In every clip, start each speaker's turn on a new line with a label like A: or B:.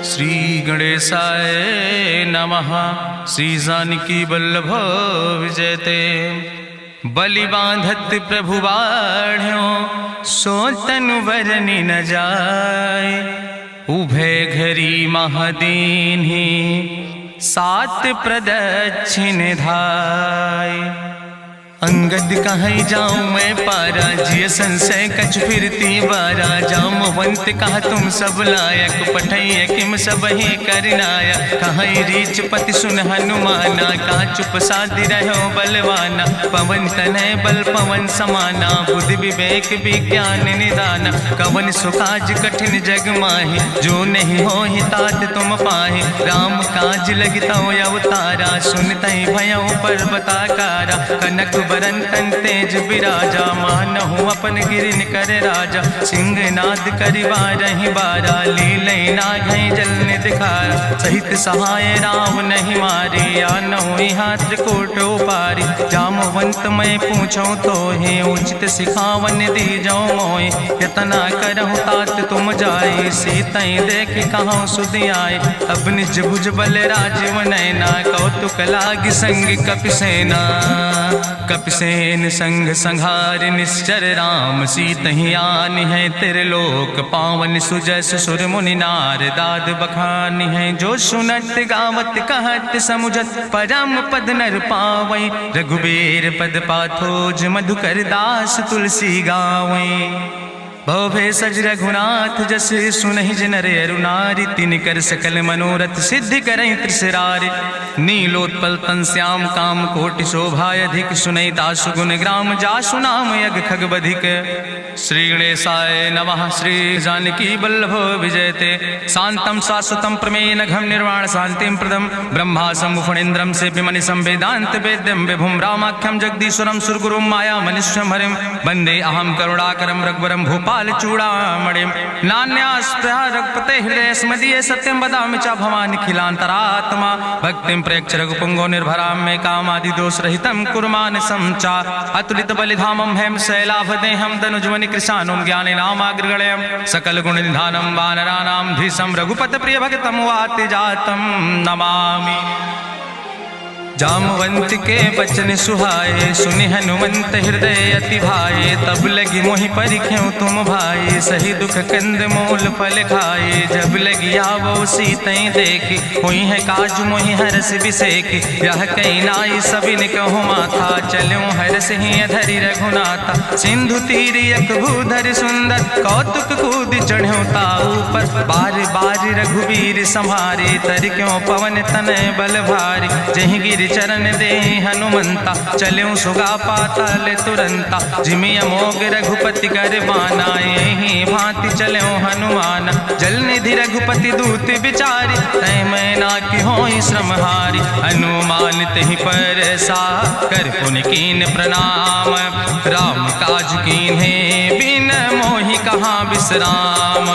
A: श्री गणेशाय नमः। श्री जानकी वल्लभ विजयते। बलि बांधत प्रभु बाढ़ो सो तनु बरनि न जाय। उभय घरी महादीन्हि सात प्रदक्षिण धाय। अंगद कहीं जाऊं मैं पारा जिय संशय कछ फिरती बारा। जामवंत कहा तुम सब लायक पठैय किम सब ही करनाया। कहीं रीच पति सुन हनुमाना कहा चुप साधि रहो बलवाना। पवन तनय बल पवन समाना बुद्धि विवेक विज्ञान निदाना। कवन सुकाज कठिन जग माहि जो नहीं हो ही तात तुम पाहि। राम काज लगता अवतारा सुनतहि भयउ पर्वताकारा। कनक बरन तन तेज बिराजा मानहु अपन गिरिन कर राजा। सिंह नाद करि बारहि बारा लीलय नागहि जल निधिखारा। सहित सहाय राम नहीं मारे आनहु यहाँ त्रिकोट उपारी। जामवंत मैं पूछूं तो हे उचित सिखावन दीजो मोय। यतना करहु तात तुम जाए सीतई देख कहूँ सुधि आए। अब निज भुज बल राजीव नैना कौतुक लाग संग कपिसेना। कपिसेन संग संहार निश्चर राम सीतहि आनि है त्रिलोक पावन। सुजस सुर मुनि नार दाद बखानि है। जो सुनत गावत कहत समुझत परम पद नर पावै। रघुबीर पद पाथोज मधुकर दास तुलसी गावै। भव भेषज रघुनाथ जस सुनहि जिनर अरुनारि। तिन कर सकल मनोरथ सिद्धि करहि त्रिसरारि। नीलोत्पल तन श्याम काम कोटि शोभाय अधिक। सुनहि दासु गुण ग्राम जासु नाम यज्ञ खग बधिक। श्री गणेशाय नमः। श्री जानकी वल्लभ विजयते। शांतम शाश्वतम प्रमेय घम निर्वाण शांतिम प्रदम। ब्रह्मा शंभु फणीन्द्रम से विमनिशं वेदांत वेद्यम विभुम रामाख्यम जगदीश्वरम सुरगुरुम माया मनिष्यम हरिम। वंदे अहम करुणाकरम रघुवरम भूपाल चूड़ामणिम। नान्यास्पृहा रघुपते हृदय स्मदीय सत्यम वदामि च भवानि खिलांतरात्मा। भक्तिम प्रयच्छ रघुपुंगो निर्भराम मे कामादि दोष रहितम कुर्मानसं च। अतुलित बलिधामम हेम शैलाभदेहम दनुजवनि कृशानुम ज्ञाने नामाग्रगणयम। सकल गुण निधानम वानराणाम धीशम रघुपत प्रिय भगतम वाति जातम नमामि। जामवंत के बचन सुहाए सुनि हनुमंत हृदय अति भाए। तब लगी मोहि परिख्यों तुम भाई सही दुख कंद मूल फल खाए। जब लगी आवो सीतई देखी हुई है काज मोहि हरस बिसेकी। यह कई नाई सबिन कहु माथा चलो हरस ही धरि रघुनाथा। सिंधु तीर यक भूधर सुंदर कौतुक कूद चढ़्यो ताऊ पर। बार बार रघुवीर संहारे तर क्यों पवन तनय बल भारी। जहि गिर चरण दे हनुमंता चल्यों सुगा पाताल तुरंता। जिमि अमोघ रघुपति कर बाना यही भांति चल्यों हनुमाना। जल निधि रघुपति दूत बिचारी तय मैना की होई श्रमहारी। हनुमान तहि पर सा कर पुनि कीन प्रणाम। राम काज कीन्हे बिन मोहि कहाँ विश्राम।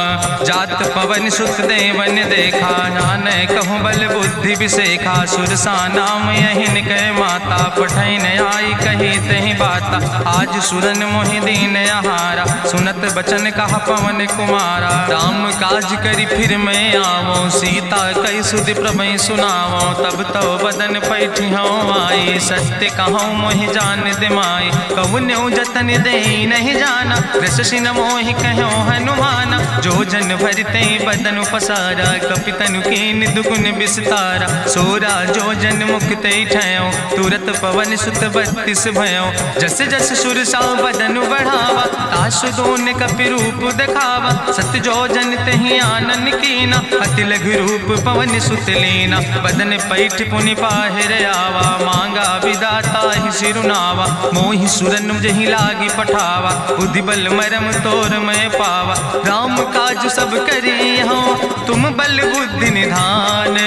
A: जात पवन सुत देवन देखा नानक कहूँ बल बुद्धि विसेखा। सुरसा नाम यहिन कह माता पठैन आई कही तहि बाता। आज सुरन मोहि दीन आहारा सुनत बचन कहा पवन कुमारा। राम काज करी फिर मैं आवो सीता कई सुधि प्रभु सुनावो। तब तो बदन पैठी हूँ आई सत्य कहूँ मोहि जान दिमाई। कहुन्यु जतन दे नहीं जाना रससिन मोहि कहो हनुमाना। जो जन भरते बदन पसारा कपितनु कीन दुगुन विस्तारा। सोरा जो जन मुक्त ठयो तुरत पवन सुत 32 भयो। जस जस सुरसा बदन बढ़ावा तासु दोन कपि रूप दिखावा। सत्य जो जन तहि आनन कीना अति लघु रूप पवन सुत लीना। बदन पैठ पुनि पाहिर आवा मांगा विदाता ही सिरुनावा। मोहि सुरन जहि लागी पठावा बुद्धि बल मरम तोर मैं पावा। राम काज सब करी हो तुम बल बुद्धि निधान।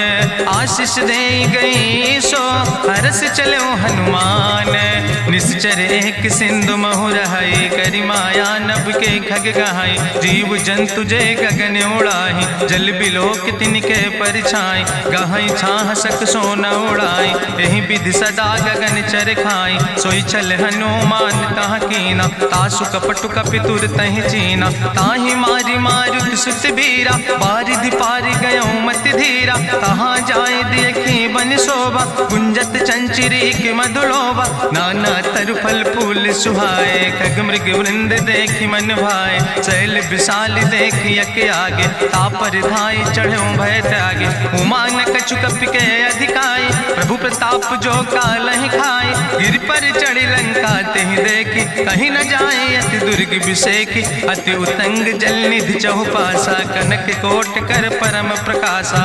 A: आशीष दे गई सो हरस चलो हनुमान। निश्चर एक सिंधु महु रहाई करी माया नभ के खग गहाई। जीव जंतु जय गगन उड़ाई जल बिलोक तिनके परछाई। गहाई छाह सक सोन उड़ाई यही विधि सदा गगन चर खाई। सोई चल हनुमान तह कीना तासु कपटु कपितुर तहि चीना। ताहि मारी मारुत सुत बीरा बारिधि पारि गयो मति धीरा। तहाँ जाय देखी बन शोभा गुंजत चंचिरी के मधुलोभा। नाना तरु फल फूल सुहाए खग मृग वृंद देखी मन भाए। शैल विशाल देखी यके आगे तापर धाई चढ़ो भय त्यागे। उमान कछु कपि के अधिकाई प्रभु प्रताप जो कालहि खाई। गिर पर चढ़ी लंका तेहि देखी कहीं न जाए अति दुर्ग विषेखी। अति उतंग जल निधि चहुपासा कनक कोट कर परम प्रकाशा।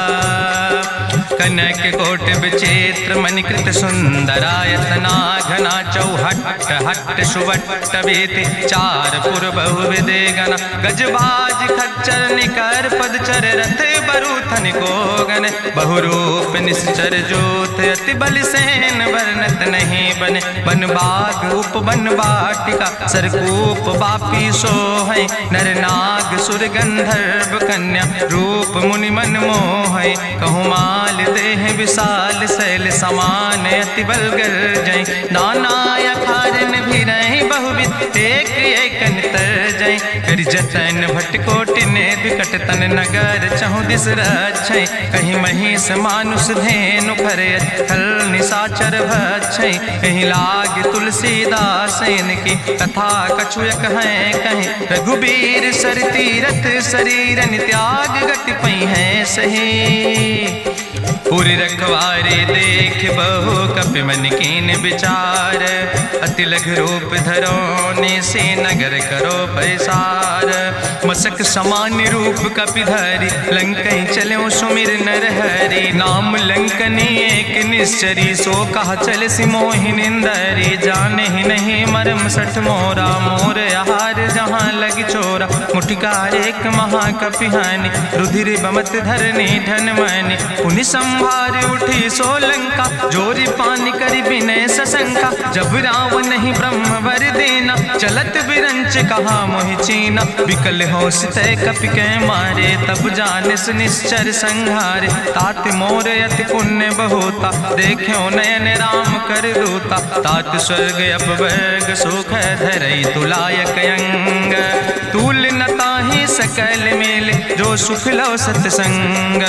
A: कनक कोट विचित्र मणिकृत सुंदरायतना घना। चौहट्ट हट्ट सुवट्ट बेति चार पुर बहुविधे गना। गजबाज खच्चर निकर पदचर रथ बरूथन को गन। बहुरूप निश्चर जोत अति बल सेन वर्णत नहीं बने। बन बाग उप बन बाटिका सरकूप बापी सोहै। नर नाग सुर गंधर्व कन्या रूप मुनि मन मोहै। कहूँ माल देह विशाल शैल समान अति बलगर जय। नाना अखारन भी रही बहुविध एक एक अंतर जय। कर जतन भटकोटि ने विकट तन नगर चहु दिस रक्षै। कहीं महिष मानुष धेनु खरे खल निशाचर भक्षै। कहीं लाग तुलसीदास इनकी कथा कछुयक है कहीं। रघुबीर सर तीरथ शरीरन त्याग गति पई है सही। पूरी रखवारे देख बहु कपि मन कीन विचार। अति लघु रूप धरो से नगर करो पैसार। मसक समान रूप कपि धरि लंकई चलो सुमिर नर हरि। नाम लंकनी एक निश्चरी सो कहा चल सिमोहि निंदरी। जाने ही नहीं मरम सठ मोरा मोर आहार जहाँ लग चोरा। मुठिकार एक महाकपि हानि रुधिर बमत धरनी धन मानी। पुनि संभार उठी सोलंका जोरी पानी करी विनय सशंका। जब रावण नहीं ब्रह्म वर देना चलत बिरंच कहा मोहि चीना। विकल हो सितय कपि के मारे तब जानिस निश्चर संहारे। तात मोर अति पुण्य बहुता देखो नयन राम कर रूता। तात स्वर्ग अपवर्ग सुख धरई तुलायक अंग। तूल न ताहि सकल मेल जो सुख लो सत्संग।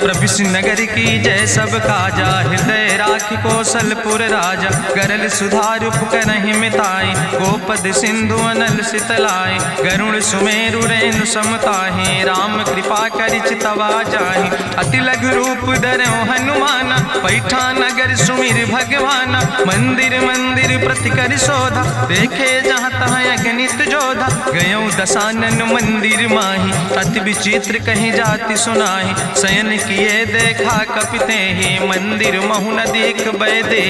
A: प्रभिस नगर की जय सब काजा हृदय राखि कौशलपुर राजा। गरल सुधार उपकरहि मिताई गोपद सिंधु अनल सितलाई। गरुण सुमेरु रेणु समताहि राम कृपा करि चितवा जाहि। अति लघु रूप धरो हनुमाना पैठा नगर सुमिर भगवाना। मंदिर मंदिर प्रति कर शोधा देखे जहाँ तहाँ अगणित जोधा। गयो दशानन मंदिर माही अति विचित्र कहीं जाति सुनाही। शयन किए देखा कपिते ही मंदिर महु न देख बैदे।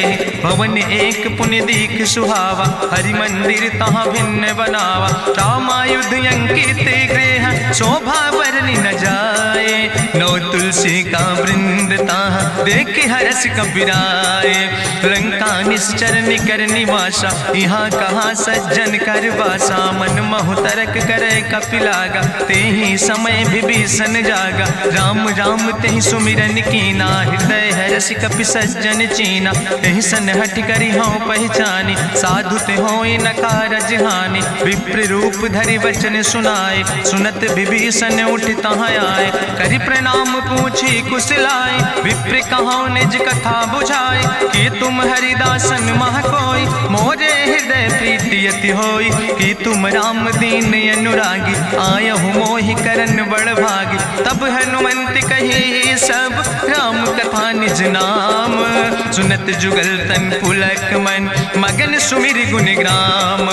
A: भवन एक पुण्य दीख सुहावा हरि मंदिर तहाँ भिन्न बनावा। रामायुध अंकित गृह शोभा वर्णि न जाए। नौ तुलसी का वृंद तहाँ देख हरस कबीराए। लंका निश्चर निकर निवासा यहाँ कहाँ सज्जन कर वासा। मन महु तरक करे कपिलागा ते ही समय विभीषण जागा। राम राम ते ही सुमिरन कीना हृदय हरस कपि सज्जन चीना। तेहि सन हट करी हों पहचानी साधु ते होई न कारज हानि। विप्र रूप धरि वचन सुनाए सुनत विभीषण उठ तहाँ आए। करि प्रणाम पूछी कुशलाए विप्र कहो निज कथा बुझाए। कि तुम हरिदासन मह कोई मोरे हृदय प्रीति अति होई। कि तुम राम दीन अनुरागी आयहु मोहि करन बड़ भागी। तब हनुमंत कही सब राम कथा निज नाम। सुनत जुगल तन पुलक मन मगन सुमिर गुण ग्राम।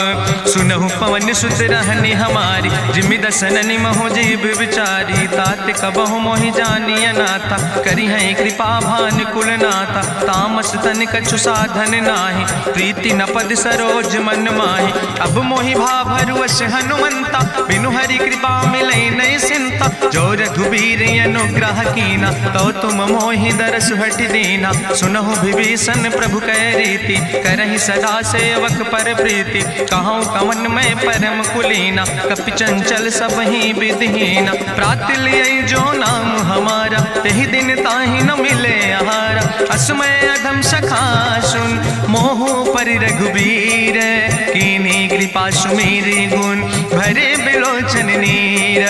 A: सुनहु पवन सुत रहनी हमारी जिमि दसननि महु जीव विचारी। तात कबहु मोहि जानी अनाथा करी है कृपा भान कुलनाथा, तामस तन कछु साधन नाही, प्रीति न पद सरोज मन माही। अब मोहि भाभरुअस हनुमंता, बिनु हरि कृपा मिलै नहीं सिंता। जो रघुबीर अनुग्रह कीना, तो तुम मोहि दरस हट दीना। सुनहु विभीषण प्रभु कै रीति, करहि सदा सेवक पर प्रीति। कहूँ कवन में परम कुलीना, कपि चंचल सब ही विधिहीना। प्रात लियै जो नाम हमारा, तेहि दिन ताहि न मिले आहारा। असमय अधम सखा सुन, मोहु पर रघुबीर। कीन्ही कृपा सुमेरि गुण, भरे बिलोचन नीर।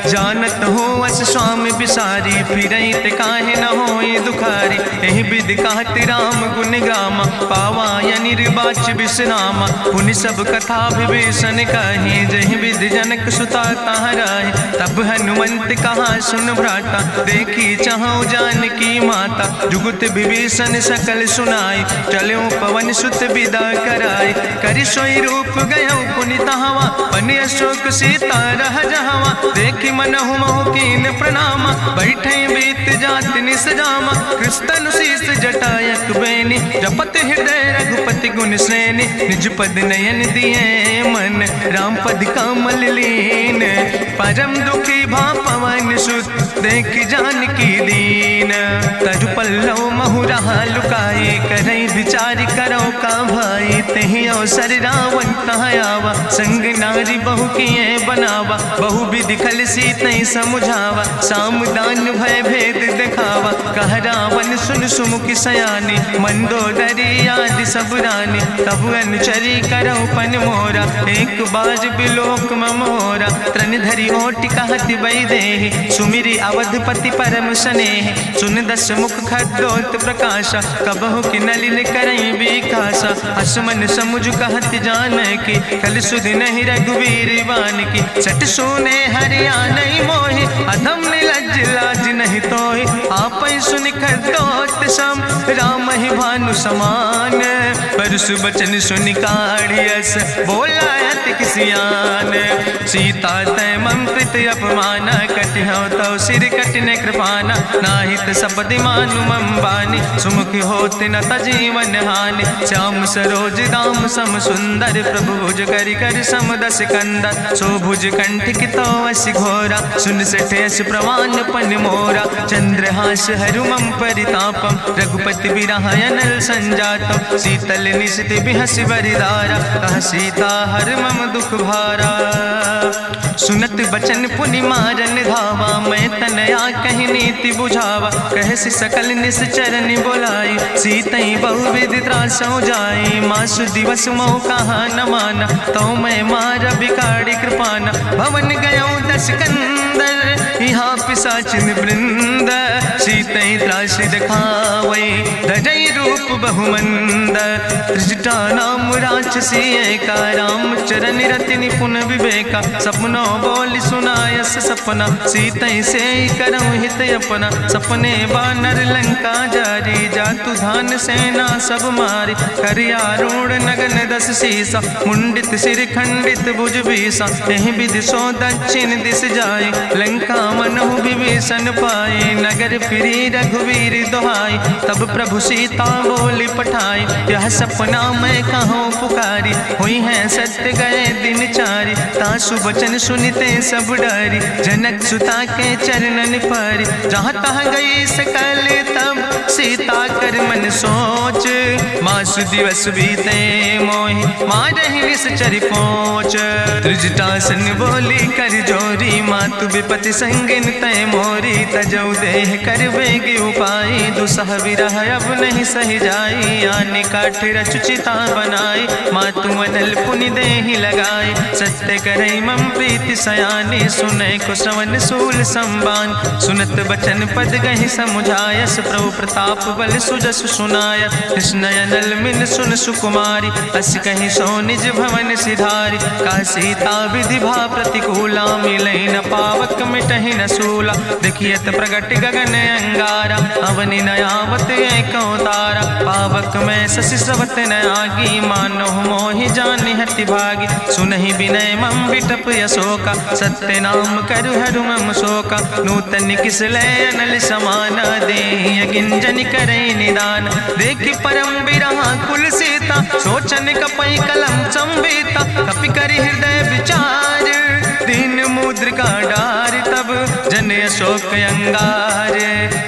A: जानत हो अस स्वामी बिसारी, फिरहि ते काहे न होई दुखारी। एहि विधि कहत राम गुण गामा, पावा या निर्बाच विश्रामा। पुनि सब कथा विभीषण कही, जहि विधि जनक सुता कहाँ राहि। तब हनुमंत कहा सुन भ्राता, देखी चाहूँ जानकी माता। जुगुत विभीषण सकल सुनाई, चलो पवन सुत विदा कराई। करि सोई रूप गयो पुनि तहवा, बनि अशोक सीता रह जहवा। देखी मनहु मोह कीन प्रणामा, बैठे बीत जात निस जामा। कृष्ण शीस जटायक बेनी, जपत हृदय रघुपति गुण श्रेणी। निज पद नयन दिए मन, राम पद कमल लीन। परम दुखी भा पवन सुत, देख जानकी दीन। तरु पल्लव महु रहा लुकाई, करई विचार करो का भाई। तेहि अवसर रावण तहाँ आवा, संग नारी बहु किए बनावा। बहु विधि खल सीतहि समुझावा, सामदान भय भेद दिखावा। कह रावण सुन सुमुखि सयानी, मंदोदरी आदि सब रानी। तब अनुचरी करहु पन मोरा, एक बाज बिलोक ममोरा। तृण धरि ओटि कहत वैदेही, सुमिरि अवधपति परम स्नेह। सुन दस मुख खद्योत प्रकाशा, कबहु कि नलिन करई बिकासा। असमन समुझ कहत जानकी, कल सुधि नहीं रघुवीर बान की। सट सुने हरिया नहीं मोहि, अधम निलज्ज लाज नहीं तोहि। आपै सुनि खद्योत सम, राम ही भानु समान। परसु बचन सुनि काढ़ियस, बोला अति किसियान। सीता तै मम कृत अपमान, कटिहौ तौ सिर कटिन कृपाना। नाहित सपदि मानु मम बानी, सुमुखि होत न तजीवन हानि। श्याम सरोज दाम सम सुंदर, प्रभु भुज करि कर सम दस कंदर। सो भुज कंठ की तो अस घोरा, सुन सठे अस प्रवान पन मोरा। चंद्रहास हरु मम परितापम, रघुपति बिरहायनल संजातम। शीतल निशित बिहसि बरिदारा, कह सीता हर मम दुख भारा। सुनत बचन पुनि मारन धावा, मैं तनया कहि नीति बुझावा। कहसि सकल निश्चरन बोलाई, सीतई बहुविधि त्रासौ जाई। मासु दिवस मोह कहा न माना, तो मैं मार बिकाड़ी कृपाना। भवन गयो दस कंदर, यहाँ पिशाचिन वृंद। सीतई त्रास दिखावै, धजई रूप बहुमंद। त्रिजटा नाम राक्षसी एका, राम चरण रति निपुण विवेका। सपनो बोल सुनायस सपना, सीतई से करऊँ हित अपना। सपने बानर लंका जारी, जातु धान सेना सब मारी। करियारूढ़ नगन दस सीसा, मुंडित सिर खंडित भुज बीसा। एहि विधि सो दक्षिण दिस जाई, लंका मनहु विभीषण पाई। नगर फिरी रघुवीर दुहाई, तब प्रभु सीता बोली पठाई। यह सपना मैं कहूँ पुकारी, हुई है सत्य गए दिन चारी। तासु वचन सुनते सब डरी, जनक सुता के चरणन पर। जहाँ तहाँ गई सकल तब, सीता कर मन सोच। मासु दिवस बीते मोहि, मारहि निश्चर पहुँच। त्रिजटासन बोली कर जोरी, मातु विपति संगिन तय मोरी। तजौ देह कर बेग उपाय, दुसह विरह अब नहीं सही जाई। आने काठ रचुचिता बनाई, मातु अनल पुनि देहि लगाई। सत्य करई मम प्रीति सयानी, सुनै को श्रवण सूल संबान। सुनत बचन पद गहि समुझायस, प्रभु प्रताप बल सुजस सुनाय। कृष्णयनल मिल सुन सुकुमारी, अस कहि सो निज भवन सिधारी। का सीता विधि भा प्रतिकूला, मिलै न पावक मिटहि न सूला। देखियत प्रगट गगन अंगारा, अवनि न आवत एको तारा। पावक में शशि स्रवत न आगी, मानो मोहि जानि हठ अति भागी। सुनहि विनय मम विटप अशोका, सत्य नाम करु हरु मम शोका। नूतन किसलय अनल समाना, देहि गिंजन करे निदान। देखि परम बिरहा कुल सीता, सोचन कपि कलम संवेता। कपि करि हृदय विचार, दीन मुद्रिका डार। तब जन अशोक अंगार,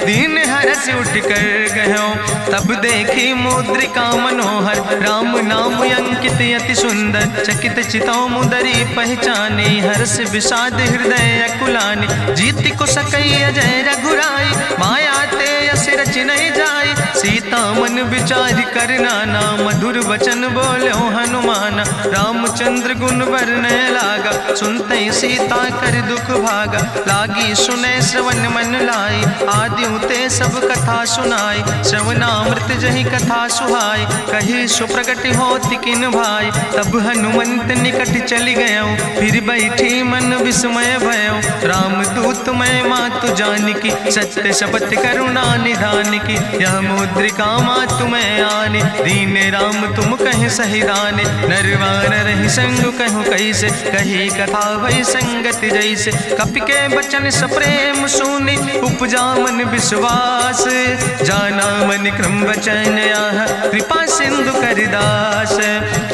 A: दीन हरस उठ कर गयो। तब देखी मुद्रिका मनोहर, राम नाम अंकित अति सुंदर। चकित चितौ मुदरी पहचाने, हर्ष विषाद हृदय अकुलाने। जीति को सकई अजय रघुराई, माया ते यस रच नहीं जाई। सीता मन विचार करना ना, मधुर वचन बोलो हनुमान। रामचंद्र गुण वर्णय लागा, सुनते सीता कर दुख भागा। लागी सुने श्रवण मन लाई, आदि ते सब कथा सुनाई। श्रवणामृत जहि कथा सुहाई, कही सुप्रगट होति किन भाई। तब हनुमंत निकट चली गयो, फिर बैठी मन विस्मय भयो। राम दूत मैं मातु जानकी, सत्य शपथ करुणा निधान की। यह मुद्रिका मातु मैं आने, दीन राम तुम कहे सही दाने। नरवान रही संग कहूँ कैसे, कही कथा वही संगत जैसे। कपि के बचन सप्रेम सुनी, उपजा मन विश्वास। जाना मन क्रम वचन आह, कृपा सिंधु करिदास।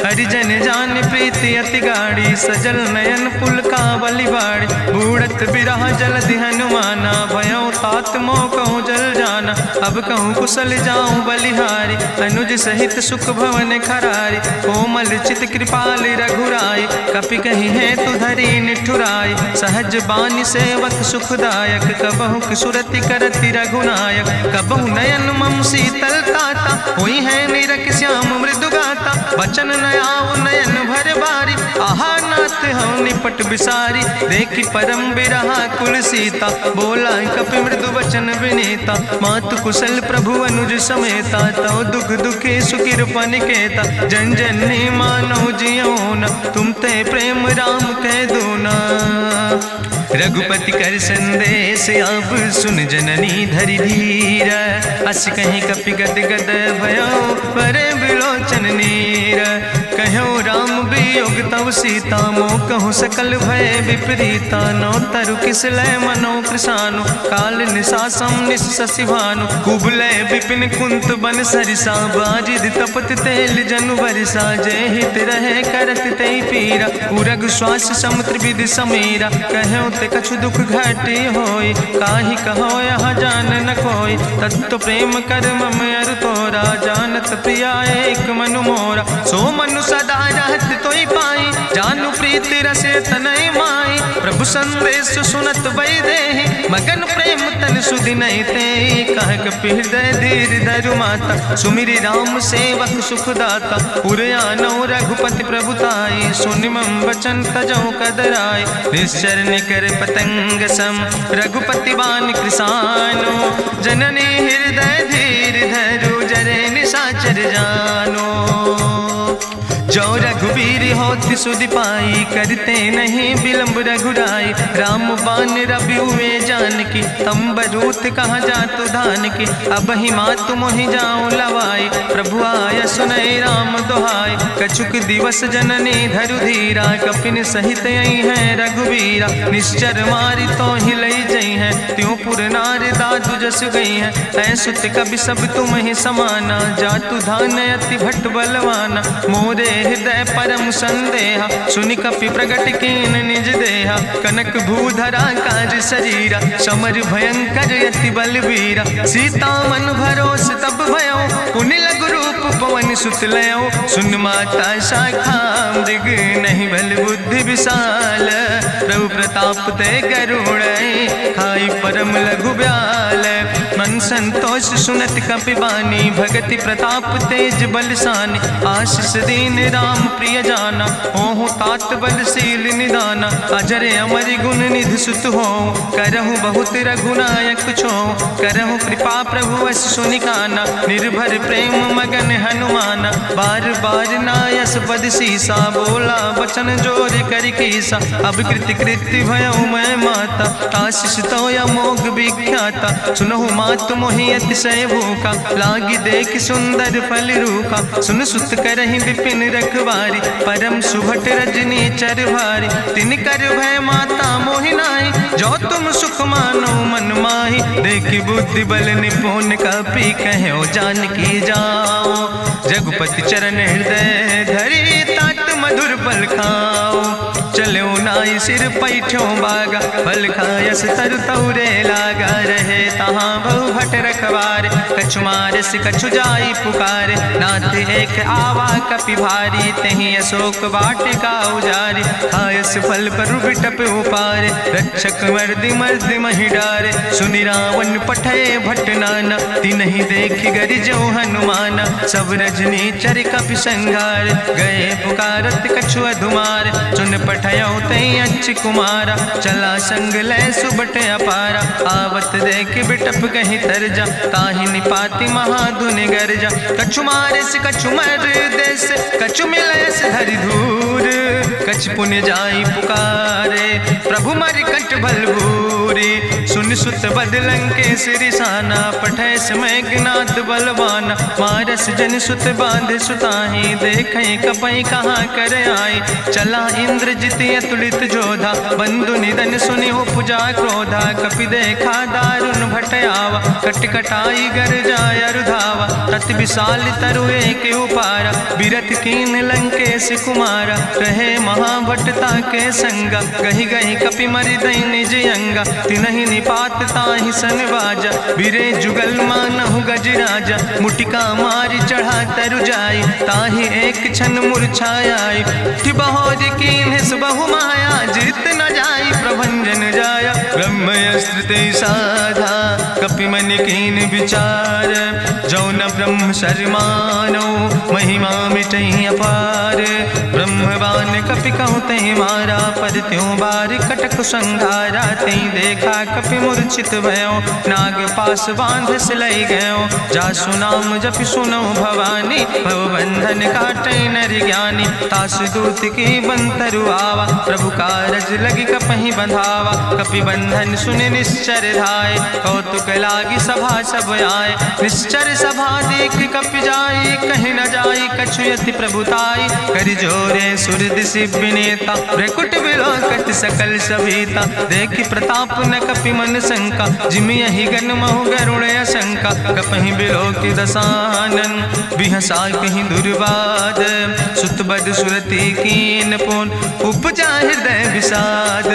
A: हरिजन जान प्रीति अति गाढ़ी, सजल नयन पुलकावली बाड़ी। बूढ़त बिरह जलधि हनुमाना, भयो तात मोह कहूँ जल जाना। अब कहूँ कुशल जाऊँ बलिहारी, अनुज सहित सुख भवन खरारी। कोमल चित कृपाल रघुराई, कपि कही है तु धरी निठुराई। सहज बानी सेवक सुखदायक, कबहु किशुरति करति रघुनायक। कबहु नयन मम शीतल ताता, हुई है निरख श्याम मृदु गाता। बचन नयाव नयन भर बारी, आहा नाथ हम निपट बिसारी। देखि परम बिरहा कुल सीता, बोला कपि मृदु वचन विनीता। मातु कुशल प्रभु अनुज समेता, तव दुख दुखे सुकृपा निकेता। जन जननी मानो जियो न, तुम ते प्रेम राम कह दो ना। रघुपति कर संदेश अब सुन जननी धरि धीर। अस कहीं कपि गद गद भयो, परे बिलोचन नीर। कहो राम वियोग तव सीता, मोह कहूँ सकल भय विपरीता। नौ तरु किसलय मनो कृशानु, काल निशासम निशि भानु। कुबलय विपिन कुंत बन सरिसा, बाजिद तपत तेल जनु बरिसा। जय हित रहे करत ते पीरा, उरग श्वास समुद्र विधि समीरा। कहो ते कछु दुख घाटी होई, काहि कहो यहाँ जान न कोई। तत्व प्रेम कर मम अरु तोरा, जानत प्रिया एक मनु मोरा। सो मनु सदा रहत तोई पाई, जानु प्रीति रसे तनय माई। प्रभु संदेश सुनत वै देहि, मगन प्रेम तन सुधि नहीं ते। कह कपि हृदय धीर धरु माता, सुमिरि राम सेवक सुख दाता। उरयानो रघुपति प्रभुताई, सुनि मम वचन तजौ कदराई। निश्चर निकर पतंग सम, रघुपति बान कृसानो। जननी हृदय धीर धरु, जरे निशाचर जानो। जो रघुवीर होति सुधि पाई, करते नहीं विलंब रघुराई। राम बान रवि हुए जानकी, तंबरूत कहाँ जातु धान की। अब ही मातु मोहि जाऊँ लवाई, प्रभु आय सुनय राम दुहाई। कछुक दिवस जननी धरु धीरा, कपिन सहित आई है रघुवीरा। निश्चर मारी तो ही लई जई है, त्यों पुर नार दादु जस गई है। ऐसुत कवि सब तुम ही समाना, जातु धान अति भट बलवाना। मोरे हृदय परम संदेहा, सुनि कपि प्रगट कीन निज देहा। कनक भूधरा काज शरीरा, समर भयंकर यति बलवीरा। सीता मन भरोस तब भयो, पुनि लघु रूप पवन सुत लयो। सुन माता शाखा मृग, नहीं बल बुद्धि विशाल। प्रभु प्रताप ते करुणै, खाई परम लघु ब्याल। मन संतोष सुनत कपि बानी, भगति प्रताप तेज बलसानी। आशीष दीन राम प्रिय जाना, ओहु तात बलशील निदाना। अजर अमर गुण निधि सुत हो, करहु बहुत रघुनायक छो। करहु कृपा प्रभु अस सुनिकाना, निर्भर प्रेम मगन हनुमाना। बार बार नायस पद सीसा, बोला वचन जोर कर कीसा। अब कृति कृति भयो मैं माता, आशीष तो अमोघ विख्याता। सुनहु मात मात मोहि अतिशय भूखा, लागी देख सुंदर फल रूखा। सुन सुत करहि विपिन रखवारी, परम सुभट रजनी चर भारी। तिन कर भय माता मोहि नाहि, जो तुम सुख मानो मन माहि। देखि बुद्धि बल निपुण कपि, कहो जानकी जाओ। जगुपति चरण हृदय धरि, तात मधुर फल खाओ। चलो नाई सिर पैठो बागा, फल खायस तरु तौरे लागा। रहे तहाँ बहु भट रखवारे, कछु मारस कछु जाई पुकारे। नाथ एक आवा कपि भारी, तहीं अशोक वाटिका उजारी। खायस फल पर बिटप उपारे, रक्षक मर्दि मर्दि महि डारे। सुनि रावण पठय भट नाना, तिन्हि देखि गरिजो हनुमाना। सब रजनी चर कपि संघार, गए पुकारत कछु अधुमार। सुन पठयो तई अच्छ कुमारा, चला संग लय सुबट अपारा। आवत देख बिटप कहीं तरजा, ताहि निपाति महाधुनि गर्जा। कछु मारिस कछु मर देस, कछु मिलयस धरि धूर। कछ पुण्य जाई पुकारे, प्रभु मरि कंठ बल भूरी। सुन सुत बदलं के सिरिसाना, पठय समय ज्ञात बलवाना। मारस जन सुत बांध सुताही, देखें कपई कहाँ कर आई। चला इंद्रजित अतुलित जोधा, बंधु निधन सुनि उपजा क्रोधा। कपि देखा दारुण भटयावा, कट कटाई गर जाय रुधावा। तत विशाल तरु एक उपारा, बिरथ कीन लंकेश कुमारा। रहे महाभटता के संगा, गहि गहि कपि मरि दई निज अंगा। तिनहि निपात ताहि सन बाजा, बिरे जुगल मानहु गजराजा। मुटिका मारि चढ़ा तरु जाई, ताहि एक क्षण मूर्छाई। बहोज कीन बहु माया, जीत न जाई प्रभंजन जाया। ब्रह्मस्त्र ते साधा, कपि मन कीन विचार। जो न ब्रह्म शर्मानो, महिमा मिटई अपार। ब्रह्मवान कपि कहु तहि मारा, पर त्यों बार कटक संघारा। तई देखा कपि मूर्छित भयो, नाग पास बांध सिलई गयो। जासु नाम जपि सुनो भवानी, भव बंधन काटै नर ज्ञानी। तास दूत की बंतरु आवा, प्रभु कारज लगी कपहि बंधावा। कपि बंधन सुनि निश्चर धाय, कौतुक लागी सभा सब आए। निश्चर सभा देख कपि जाई, कहीं न जाई कछु यति प्रभुताई। करि जोरे सुर दिसि विनेता, भ्रकुट विलोकत सकल सभीता। देखि प्रताप न कपि मन शंका, जिमि यहि गन महु गरुण असंका। कपहि बिलोकि दसानन, बिहसा कहीं दुर्वाद। सुत बद सुरति कीन पुन, उपजा हृदय विषाद।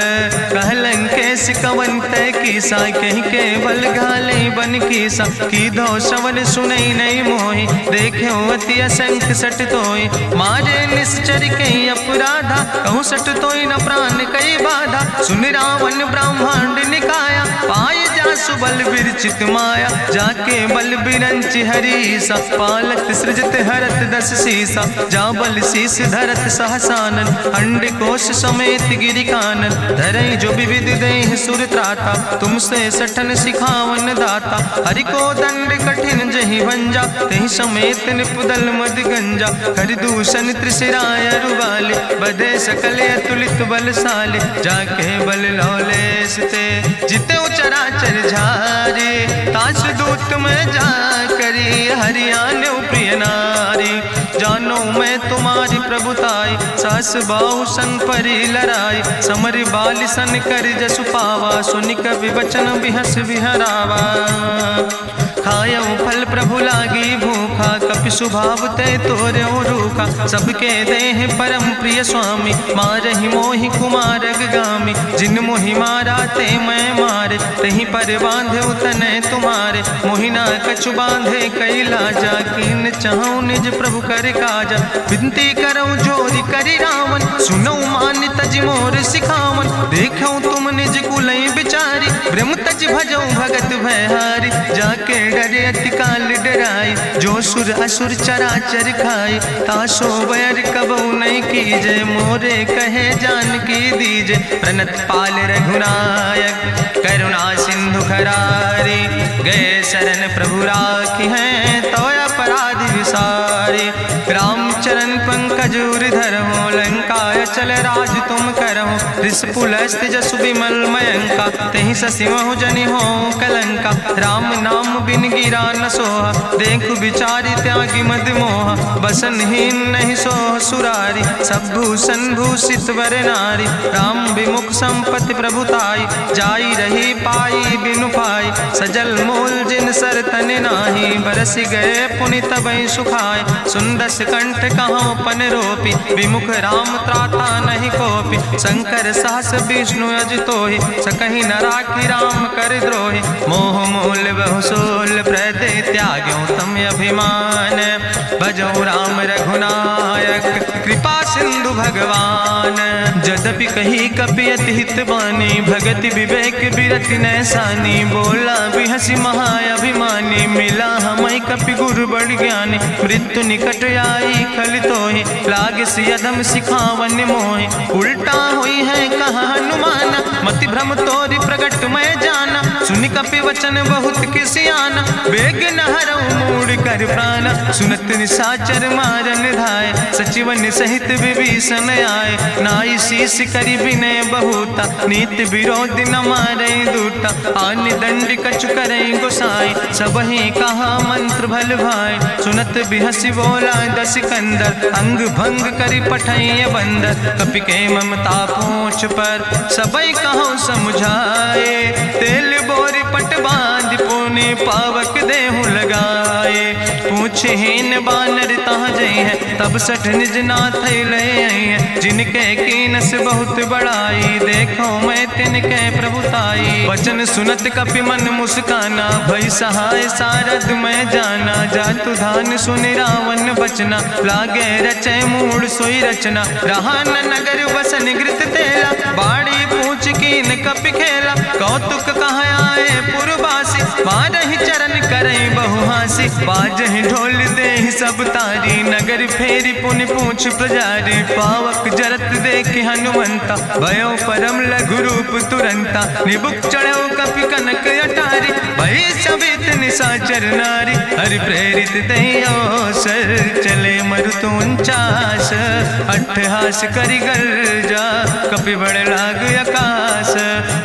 A: कहलन केस कवन तय कीसा, कहीं केवल घाले बन कीसा। कीधो श्रवण सुनई नहीं मोहि, देख्यो अति असंख सट तोय। मारे निश्चर कई अपराधा, कहूँ सट तोय न प्राण कई बाधा। सुन रावण ब्रह्मांड निकाया, पाय जासु बल विरचित माया। जाके बल बिरंच हरीसा, पालक सृजत हरत दस सीसा। जा बल शीस धरत सहसानन, अंड कोश समेत गिरि कानन। धरई जो विविध देह सुर त्राता, तुमसे सठन सिखावन दाता। हरि को दंड कठिन जहि भंजा, तहि समेत निपुदल मद गंजा। हरि दूषण त्रिशिराय रुवाले, बधे सकल अतुलित बलशाले। जाके बल लौलेस ते, जिते चराचर झारे। तास दूत में जा करी, हरियाण प्रिय नारी। जानो मैं तुम्हारी प्रभुताई, सास बाहु सन परी लड़ाई। समर बाल सन कर जसु पावा, सुनि कवि वचन बिहस बिहरावा। खायो फल प्रभु लागी भूखा, कपि स्वभाव ते तोर्यो रूखा। सबके देह परम प्रिय स्वामी, मारहि मोहि कुमार गामी। जिन मोहि मारा ते मैं मारे, तहीं पर बांधे तनै तुम्हारे। मोहि ना कछु बांधे कई लाजा, कीन चाहूं निज प्रभु कर काजा। विनती करऊं जोरि करि रावण, सुनऊ मान तज मोर सिखावन। देखऊं तुम निज कुलई बिचारी, ब्रह्म तज भजऊं भगत भयहारी। जाके डरे अति काल डराई, जो सुर असुर चराचर खाई। तासो बैर कबऊ नहीं कीजे, मोरे कहे जानकी दीजे। प्रणत पाल रघुनायक, करुणा सिंधु खरारी। गए शरण प्रभु राखी हैं, तो अपराध विसारी। रामचरण पंकज धर हो, लंका आय चल राज तुम करहु, ऋषपुलस्त्य जसु विमल मयंका, तेहि ससिमहु जनि हो कलंका। राम नाम बिन गिरा न सोहा, देखु विचारि त्यागी मद मोहा। बसनहीन नहीं सोह सुरारी, सब भूषण भूषित वर नारी। राम विमुख संपत्ति प्रभुताई, जाई रही पाई बिनु पाई। सजल मूल जिन सर तन नाही, बरस गए पुनि तबहि सुखाय। सुंदस कंठ कहाँ पन रोपी, विमुख राम त्राता नहीं कोपी। शंकर सहस विष्णु अजितोहि, सकहि न राखि राम कर द्रोहि। मोह मूल बहु सोल प्रदे, त्याग्यों तम अभिमान। भजौ राम रघुनायक, कृपा सिंधु भगवान। जदपि कही कपि अति हित बानी, भगति विवेक बिरति नैसानी। बोला बिहसि महाअभिमानी, मिला हमय कपि गुरु बड़ ज्ञानी। मृत्यु निकट आई खल तोहि, लागे सियदम सिखावन मोहि। उल्टा हुई है कहा हनुमान, मति भ्रम तोरि प्रगट मैं जाना। सुनि कपि वचन बहुत किसियाना, बेग न हरऊ मूढ़ कर प्राण। सुनत निशाचर मारन धाय, सचिवन सहित विभीषण आए। नाई शीस करि विनय बहुता, नीति विरोध न मारै दूता। आन दंड कछु करै गोसाई, सबहि कहा मंत्र भल भाई। सुनत बिहसि बोला दस कंदर, अंग भंग करि पठैय बंदर। कपि के ममता पूछ पर, सबई कहो समुझाए। तेल बोरी पट बांध पुनि, पावक देहु लगाए। पूछहीन बानर तहाँ जई है, तब सठ निज नाथ ले आई है। जिनके कीनस बहुत बड़ाई, देखो मैं तिनके प्रभुताई। वचन सुनत कपि मन मुस्काना, भई सहाय सारद मैं जाना। जातु धान सुनि रावण बचना, लागे रचय मूढ़ सोई रचना। रहा न नगर बसन घृत तेला, बाड़ी पूछ कीन कपि खेला। कौतुक कहाँ आए पुरवासी, मारहि चरण करई बहुहासी। बाजहि ढोल देहि सब तारी, नगर फेरी पुनि पूछ पुजारी। पावक जरत देखि हनुमंता, भयो परम लघु रूप तुरंता। निबुक चढ़ो कपि कनक अटारी, भई सवित निशाचर नारी। हरि प्रेरित तहि अवसर, चले मरुत 49। अट्ठहास करि गर्जा, कपि बड़ लाग आकाश।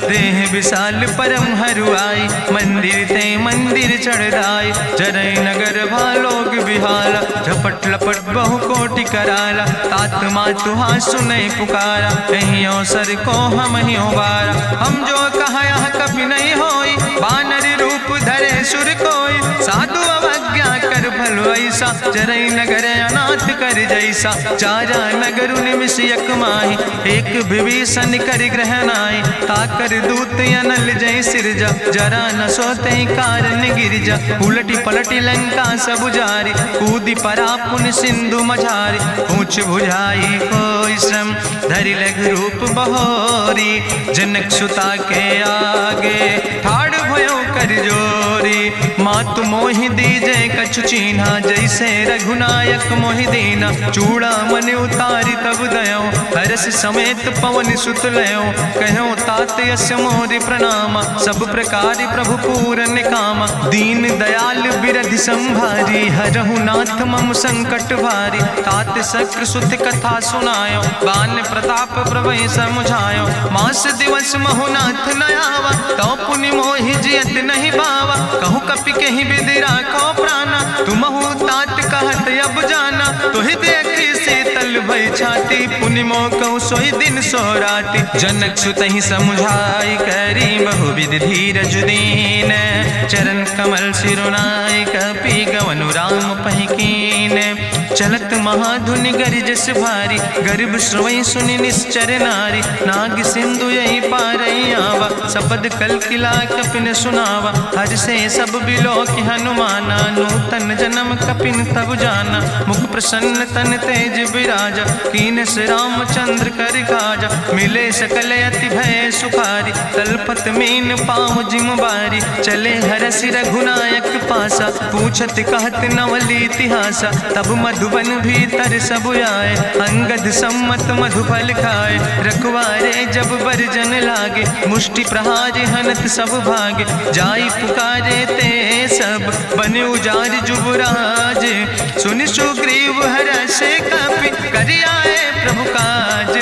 A: देह विशाल परम हरुआई, मंदिर ते मंदिर चढ़ाई। जरै नगर भालोग बिहाला, झपट लपट बहु कोटि कराला। तात मातुहा सुनै पुकारा, कहीं अवसर को हम ही बारा। हम जो कहा यह कभी नहीं होई, बानर रूप धरे सुर कोई। साधु अवज्ञा कर भल ऐसा, जरै नगर अनाथ कर जैसा। चारा नगर निमिष यक माही, एक विभीषण कर ग्रह नाई। ताकर दूत अनल जय सिरजा, जरा न सोते कारण गिरजा। उलटी पलटी लंका सब जारी, कूदी परा पुन सिंधु मझारी। पूछ बुझाई कोई श्रम, धरि लघु रूप बहोरी। जनक सुता के आगे, ठाड़ भयो कर जोरी। मातु मोहि दीजे कछु चीन्हा, जैसे रघुनायक मोहि दीना। चूड़ा मन उतारी तब दयो, हरस समेत पवन सुत लयो। कहो तात यस मोरि प्रणामा, सब प्रकार प्रभु पूरन कामा। दीन दयाल बिरधि संभारी, हरहु नाथ मम संकट भारी। तात शक्र सुत कथा सुनायो, बान प्रताप प्रभय समुझायो। मास दिवस महु नाथ न आवा, तो पुनि मोहि जियत नहीं बावा। कहु कपि कहि विधि राखो प्राणा, तुमहु तात कहत अब जाना। तोहि देखी शीतल भई छाती, पुनि मोह कहु सोई दिन सोराती। जनक सुतहि समुझाई, करी बहु विधि धीरज दीन। चरण कमल सिरुनाई, कपि गवनु राम पहि कीन। चलत महाधुनि गरिजस भारी, गर्भ श्रोई सुनि निश्चर नारी। नाग सिंधु यही पारई आवा, सबद कल किला कपिन सुनावा। हर से सब बिलो कि हनुमाना, नूतन जन्म कपिन तब जाना। मुख प्रसन्न तन तेज विराजा, कीनस रामचंद्र कर काजा। मिले सकल अति भय सुखारी, तलपत मीन पाँव जिम बारी। चले हरस रघुनायक पासा, पूछत कहत नवल इतिहासा। तब मधुबन भीतर सब आए, अंगद सम्मत मधुफल खाए। रखवारे जब बरजन लागे, मुष्टि प्रहार हनत सब भागे। जाई पुकारे ते सब, बन उजार जुबराज। सुनि सुग्रीव हरषे कपि, करि आए प्रभु काज।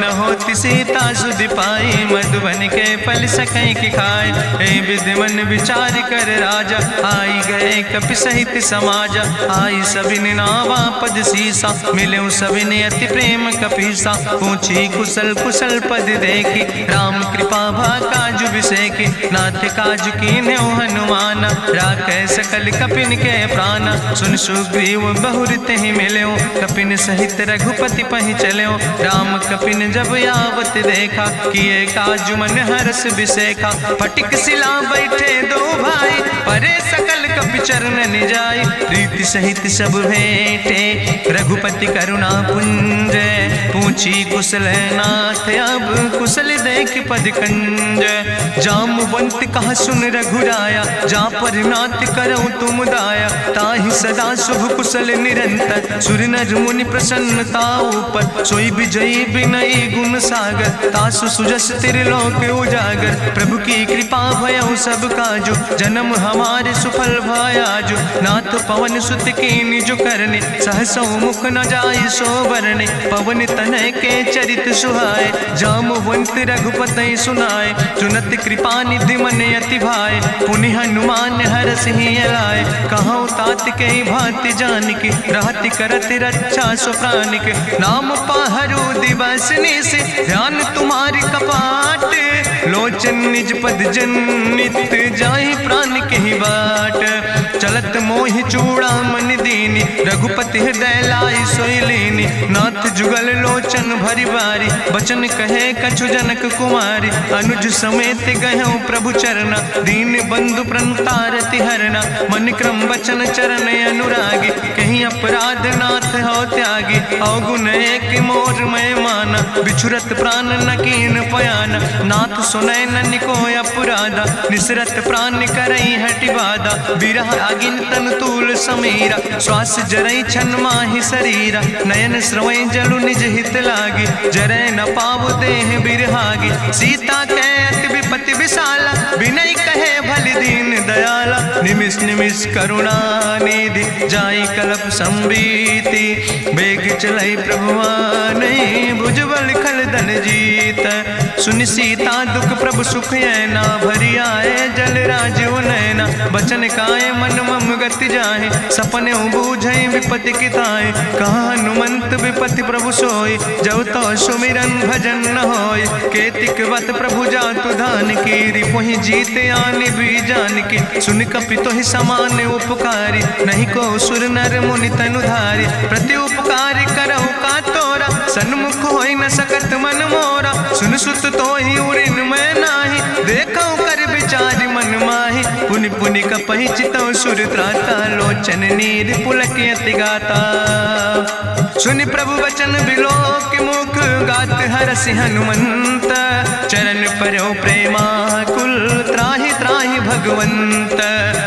A: न होती सीता सुध पाई, मधुबन के फल सकै की खाए। हे विधि मन विचार कर राजा, आई गए कपि सहित समाजा। आई सबिन नावा पद सीसा, मिले सबिन अति प्रेम कपीसा। पूछी कुशल कुशल पद देखी, राम कृपा भा काजु बिसेकी। नाथ काजु कीन्हे हनुमान, राखे सकल कपिन के प्राण। सुन सुग्रीव बहुर तेहि मिल्यो, कपिन सहित रघुपति पहि चल्यो। राम कपिन जब यावत देखा, किए काजु मन हरस बिसेखा। फटिक सिला बैठे दो भाई, परे सकल कपि चरण निजाई। प्रीति सहित सब भेंटे, रघुपति करुणा पुंज। पूछी कुशल नाथ, अब कुशल देख पद कंज। जामवंत कहा सुन रघुराया, जा पर नाथ करऊं तुम दाया। ताहि सदा शुभ कुशल निरंतर, सुर नर मुनि प्रसन्नता ऊपर। सोई विजयी विनयी गुण सागर, तासु सुजस त्रिलोक उजागर। प्रभु की कृपा भयउ सब काजु, जन्म हमारे सुफल भयाजु। नाथ पवन सुत कीन्हि जो करने, सहसौ मुख न जाय सो बरने। पवन तनय के चरित सुहाए, जामवंत रघुपति सुनाए। चुनत कृपा निधि मन अति भाए, पुनि हनुमान हरषि लाए। कहौं तात के भांति जानिके, रहति करत रक्षा सो प्राणिके। नाम पाहरु दिवस निशि, ध्यान तुम्हारी कपाट। लोचन निज पद जनित, जाहि प्राण के ही बाट। चलत मोहि चूड़ामणि दीनी, रघुपति हृदय लाई सोई लीनी। नाथ जुगल लोचन भरि बारी, बचन कहे कछु जनक कुमारी। अनुज समेत गहऊँ प्रभु चरना, दीन बंधु प्रणतारति हरना। मन क्रम बचन चरण अनुरागी, कहीं अपराध नाथ हो त्यागी। अवगुण एक मोर मैं माना, बिछुरत प्राण न कीन पयाना। नाथ सुनय ननि को अपराधा, निसरत प्राण करई हटि बाधा। बिरह आगिन तन तूल समीरा, श्वास जरई छन माहि शरीरा। नयन श्रवै जलु निज हित लागी, जरै न पाव देह बिरहागी। सीता के अति विपति विशाला, विनय कहे भलि दीन दयाला। निमिष निमिष करुणा निधि, जाई कलप संबीति। बेग चलई प्रभुवानई, भुजबल खल धन जीत। सुनि सीता दुख प्रभु सुख ऐना, भरि आए जल राजो नैना। बचन काए मन मम गति जाहे, सपने बूझई विपति किताए। कहा हनुमंत विपति प्रभु सोई, जब तो सुमिरन भजन न होय। केतिक वत प्रभु जातु धान की, रिपुहि जीत आनि भी जान की। सुन कपि तोहि समान उपकारी, नहीं को सुर नर मुनि तनुधारी। प्रति उपकार करहु का तोरा, सन्मुख होई न सकत मन मोरा। सुन सुत तोहि उरिन मैं नाही, देखौ कर विचार मन माहि। पुनि पुनि कपहि चितौ सुर त्राता, लोचन नीर पुलक अति गाता। सुनि प्रभु वचन बिलोक मुख, गात हरषि हनुमंत। चरण पर्यो प्रेमाकुल, त्राहि त्राहि भगवंत।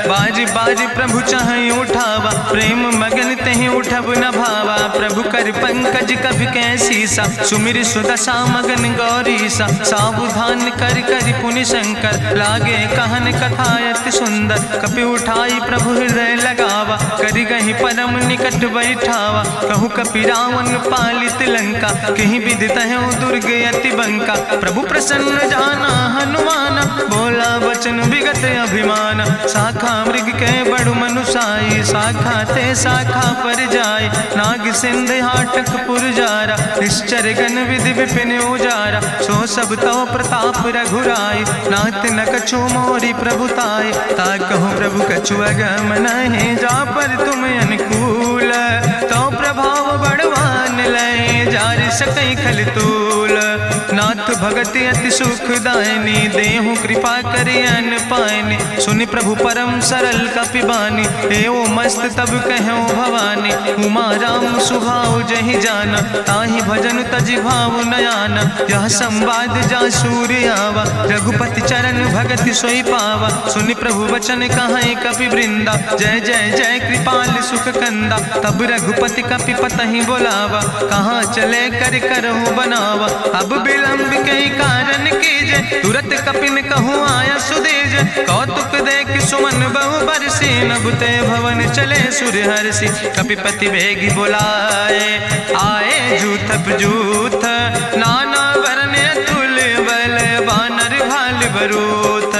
A: बाज बाज प्रभु चाहि उठावा, प्रेम मगन तेहि उठब न भावा। प्रभु कर पंकज कभि कैसीसा, सुमिर सुदशा मगन गौरीसा। सावधान कर कर पुनि शंकर, लागे कहन कथा अति सुंदर। कपि उठाई प्रभु हृदय लगावा, करि गहि परम निकट बैठावा। कहु कपि रावण पालित लंका, कहीं विधि तहु दुर्ग अति बंका। प्रभु प्रसन्न जाना हनुमाना, बोला वचन विगत अभिमान। शाखा मृग के बड़ु मनुसाई, शाखा ते शाखा पर जाय। नाग सिंध हाटक पुरजारा, निश्चर गण विधि विपिन उजारा। सो सब तव प्रताप रघुराई, नाथ न कछु मोरी प्रभुताई। ता कहूँ प्रभु कछु अगम नहीं, जा पर तुम अनुकूल। तो प्रभाव बड़वान लय, जार सकई खल तूल। नाथ भगति अति सुखदायनी, देहु कृपा करि अन पायनी। सुनि प्रभु परम सरल कपिबानी, एवो मस्त तब कहूँ भवानी। उमा राम सुभाव जहि जाना, ताहि भजन तजि भाव नयाना। यह संवाद जा सूर्य आवा, रघुपति चरण भगति सोई पावा। सुनि प्रभु वचन कहाई कपि वृंदा, जय जय जय कृपाल सुख कंदा। तब रघुपति कपि पतहि बोलावा, कहाँ चले कर करहु बनावा। अब विलंब कई कारण कीजे, तुरत कपिन कहूँ आया सुदेज। कौतुक देख सुमन बहु बरसी, नभ ते भवन चले सुर हरषि। कपिपति वेगी बुलाए, आए जूथप जूथ, नाना रूथ।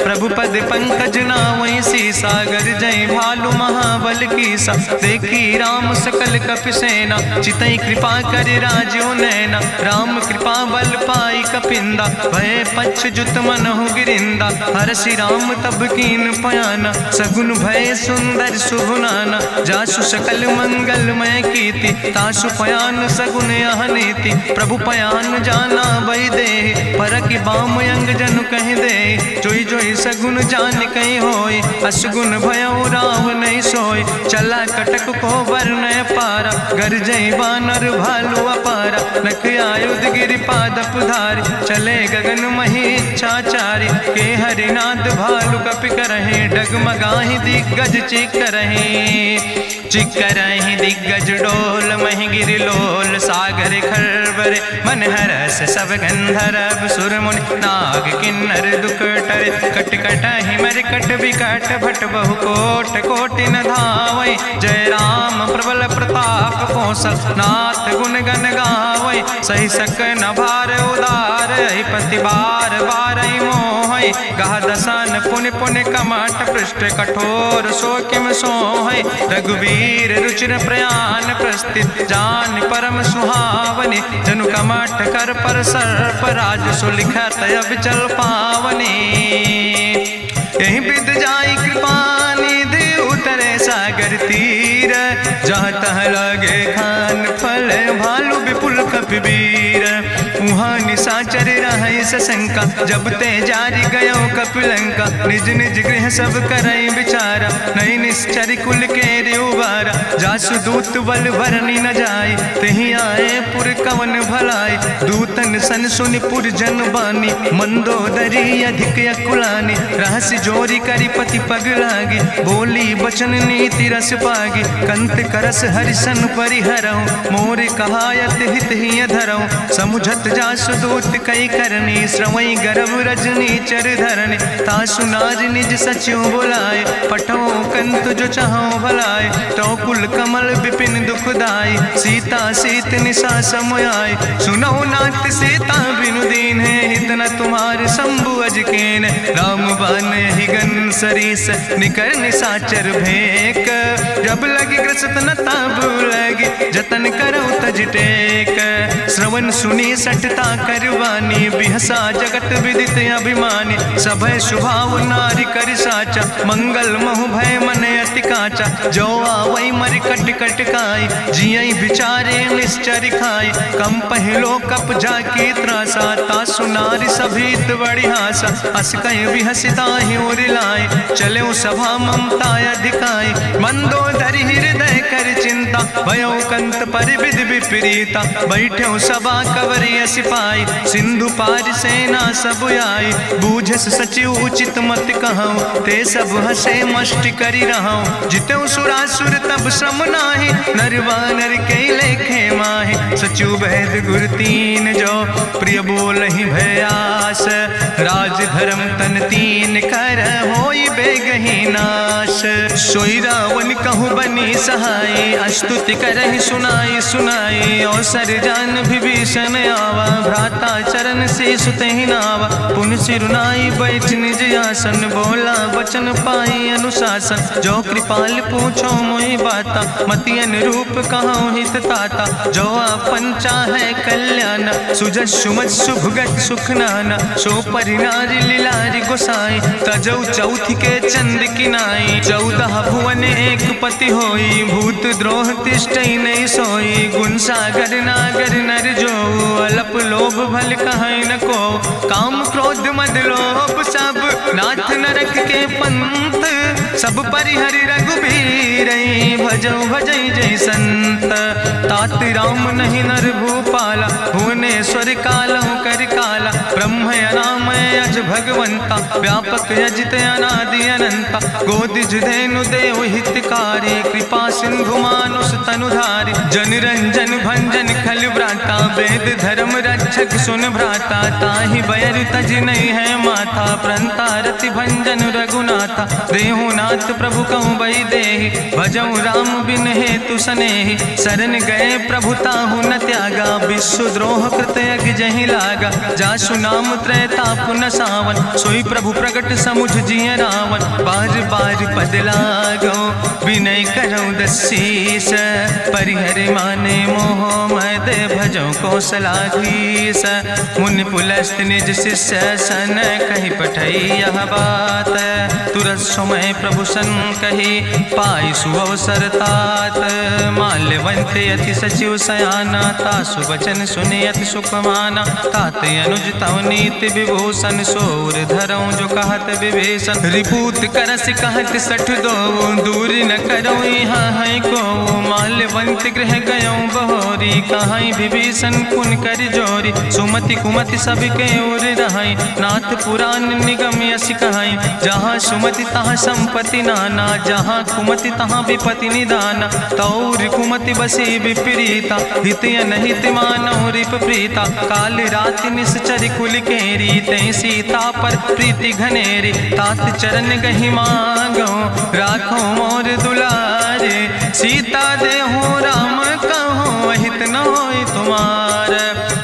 A: प्रभु पद पंकज नावै सीसा, गर्जै भालु महाबल कीसा। देखी राम सकल कपि सेना, चितई कृपा कर राजो नैना। राम कृपा बल पाई कपिंदा, भय पक्ष जुत मनहु गिरिंदा। हरषि राम तब कीन पयाना, सगुन भय सुंदर शुभ नाना। जासु सकल मंगलमय कीर्ति, तासु पयान सगुन यह नीति। प्रभु पयान जाना बई दे, परकि बाम अंग जन कह दे। जोई जोई सगुन जान कहीं होय, असगुन भयो राव नहीं सोय। चला कटक को वर्ण पारा, गर्जई बानर भालू अपारा। नख आयुध गिरि पादप धारी, चले गगन मही इच्छाचारी। के हरिनाद भालू कपि करहि, डगमगाहि दिग्गज चिक करहि। चिक करहि दिग्गज डोल, महि गिरि लोल सागर खरबर। मन हरस सब गंधर्व सुर मुनि, नाग किन्नर दुख टरे। कट कटहि मरकट विकट, भट बहु कोट कोटि न धावै। जय राम प्रबल प्रताप कौशल, नाथ गुण गण गावै। सही सक न भार उदार, पति बार बार मोहै। गह दसन पुनि पुनि कमठ, पृष्ठ कठोर सो किम सोहै। रघुवीर रुचिर प्रयाण प्रस्थित, जान परम सुहावनी। जनु कमठ कर पर सर्प, राज सुलिखत अविचल पावनी। यही विद जाई कृपा निधि, उतरे सागर तीर। जहाँ तह लगे खान फल, भालू विपुल कपिवीर। वहाँ निशाचर रहे सशंका, जब ते जारी गयो कपिलंका। निज निज गृह सब करई विचारा, नहीं निश्चर कुल के रेउबारा। जासु दूत बल भरनी न जाय, तेहि आए पुर कवन भलाई। दूतन सन सुनि पुर जन बानी, मंदोदरी अधिक अकुलानी। रहस्य जोरी करी पति पग लागी, बोली बचन नीति रस पागी। कंत करस हरिसन परिहरऊँ, मोर कहायत हित ही धरऊँ। समुझत जासु दूत कई करनी, श्रवई गर्भ रजनी चर धरनी। तासु नार निज सचिव बुलाए, पठो कंत जो चाहो भलाए। तो कुल कमल विपिन दुखदाई, सीता सीत निशा समयाय। सुनो नाथ सीता बिनु दीन है, हित न तुम्हारे शंभु अजकेन। राम बान ही गन सरीस, निकर निशाचर भेक। जब लगी ग्रसत न ताब लगी, जतन करो तज टेक। श्रवण सुनी सटता करवानी, बिहसा जगत विदित अभिमानी। सभय स्वभाव नारी कर साचा, मंगल महु भय मन अति काचा। जो आवै मर कट कट खाई, जियई विचारे निश्चर खाई। कम पहलो कप जाकी त्रासा, तासु नारी सभीत बड़ी हासा। अस कह विहसिता ही उरिलाए, चले सभा ममता अधिकाई। मंदोदरी हृदय कर चिंता, भयो कंत पर विध विपरीता। बैठे सभा कवरिय सिपाही, सिंधु पार सेना सब आई। बूझस सचिव उचित मत कहूँ, ते सब हसे मष्ट करी रहूँ। जितेऊ सुरासुर तब श्रम नाही, नर वानर के लेखे माहि। सचिव भेद गुर तीन जो, प्रिय बोल ही भयास। राज धर्म तन तीन कर, होई बेगही नाश। सोई रावण कहूँ बनी सहाय, अस्तुति करहि सुनाई सुनाई। अवसर जान विभीषण आवा, भ्राता चरण से सुतहि नावा। पुन सिरुनाई बैठ निज आसन, बोला वचन पाई अनुशासन। जो कृपाल पूछो मोहि बाता, मति अनुरूप कहूँ हित ताता। जो आपन चाहे कल्याण, सुजस सुमत सुभगत सुख नाना। सो परिनारी लीलारी गोसाई, तजौ चौथ के चंद किनाई। 14 भुवन एक पति होई, भूत द्रोह तिष्ठई नहीं सोई। गुण सागर नागर नर जो, अलप लोभ भल कहीं न को। काम क्रोध मद लोभ सब, नाथ नरक के पंथ। सब परिहरि रघुबीर, भजौ भजै जय संत। तात राम नहीं नर भूपाला, भुवनेश्वर कालहु कर काला। ब्रह्म अनामय अज भगवंता, व्यापक अजित अनादि अनंता। गोदिज धेनु देव हितकारी, कृपा सिंधु मानुष तनुधारी। जन रंजन भंजन खल व्राता, वेद धर्म रक्षक सुन भ्राता। ताहि बैर तज नहीं है माथा, प्रंता रति भंजन रघुनाथा। देहु नाथ प्रभु कहूँ बई देहि, भजऊ राम बिन हेतु सनेहि। शरण गए प्रभु ताहु न त्यागा, विश्व द्रोह कृत यज्ञ जहि लागा। जासु नाम त्रैताप न सावन, सोई प्रभु प्रगट समुझ जिय रावण। बार बार पद लागो विनय करौ दसीस, परिहर माने मोह मद भजो कौशलाधीश। मुनि पुलस्त निज शिष्य सन कहि पठई यह बात, तुरत समय प्रभु सन कही पाई सुअवसर तात। माल्यवंत अति सचिव सयाना, तासु वचन सुने अति सुख माना। तात अनुज तव नीति विभूषण, सोर धरऊं जो कहत विभीषण। रिपूत करस कहत सठ दो, दूर न करऊं यहाँ है को। माल्यवंत गृह गयऊं बहोरी, कहाई विभीषण पुन कर जोरी। सुमति कुमति सबके ओर रहाई, नाथ पुराण निगम यश कहाई। जहाँ सुमति तहाँ संपत्ति नाना, जहाँ कुमति तहाँ विपत्ति निदाना। तौर कुमति बसी विपरीता, हित अनहित मानव रिप प्रीता। काल राति निश्चर कुल केरी, तै सीता पर प्रीति घनेरी। तात चरण गहि मांगो, राखो मोर दुलारे। सीता देहु राम कहो, अहित न होय तुम्हार।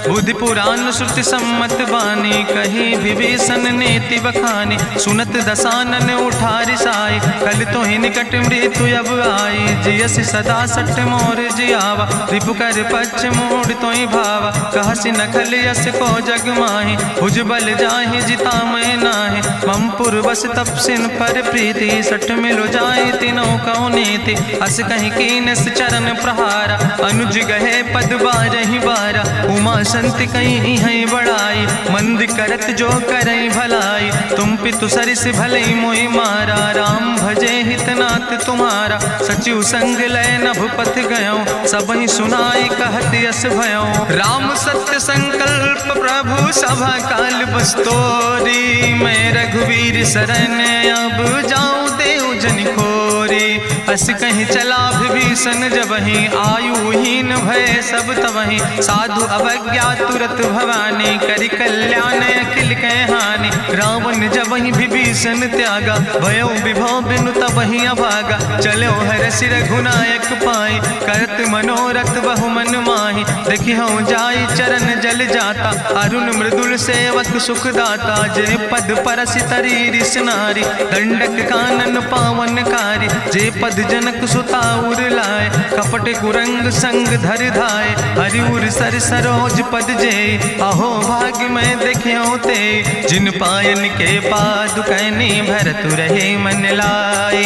A: बुद्धि पुराण श्रुति सम्मत बानी, कही विभीषण नीति बखानी। सुनत दसानन उठारि साई, कल तो ही निकट मृत्यु अब आई। जियसि सदा सठ मोर जियावा, रिपु कर पक्ष मोड़ तो ही भावा। कहसि नखल यस को जग माहि, भुज बल जाहि जिता मैं नाहि। ममपुर बस तपसिन पर प्रीति, सठ मिलो जाए तीनों कौ नीति। अस कहीं कीनस चरण प्रहारा, अनुज गहे पद बारहि बारा। उमा संत कहीं है बड़ाई, मंद करत जो करई भलाई। तुम पितु सरिस भले मोहि मारा, राम भजे हितनाथ तुम्हारा। सचिव संग लय नभ पथ गयो, सबहि सुनाई कहत यस भयो। राम सत्य संकल्प प्रभु सभा काल बस्तोरी। मैं रघुवीर शरण अब जाऊं देव जन खोरी। अस कहीं चला विभीषण जबहि, आयुहीन भय सब तबहि। साधु अवज्ञा तुरत भवानी, करि कल्याण अखिल कै हानि। रावण जबहि विभीषण त्यागा, भयो विभव बिनु तबहि अभागा। चलो हरषि रघुनायक पाई, करत मनोरथ बहु मन माहि। देखिहु जाई चरण जल जाता, अरुण मृदुल सेवक सुख दाता। जे पद परसि तरी रिस नारी, दंडक कानन पावन कारी। जे पद जनक सुता उर लाए, कपट कुरंग संग धर धाय। हरिउर सर सरोज पद जे, अहो भाग्य मैं देखियो ते। जिन पायन के पादुकैनी, भरत रहे मन लाए।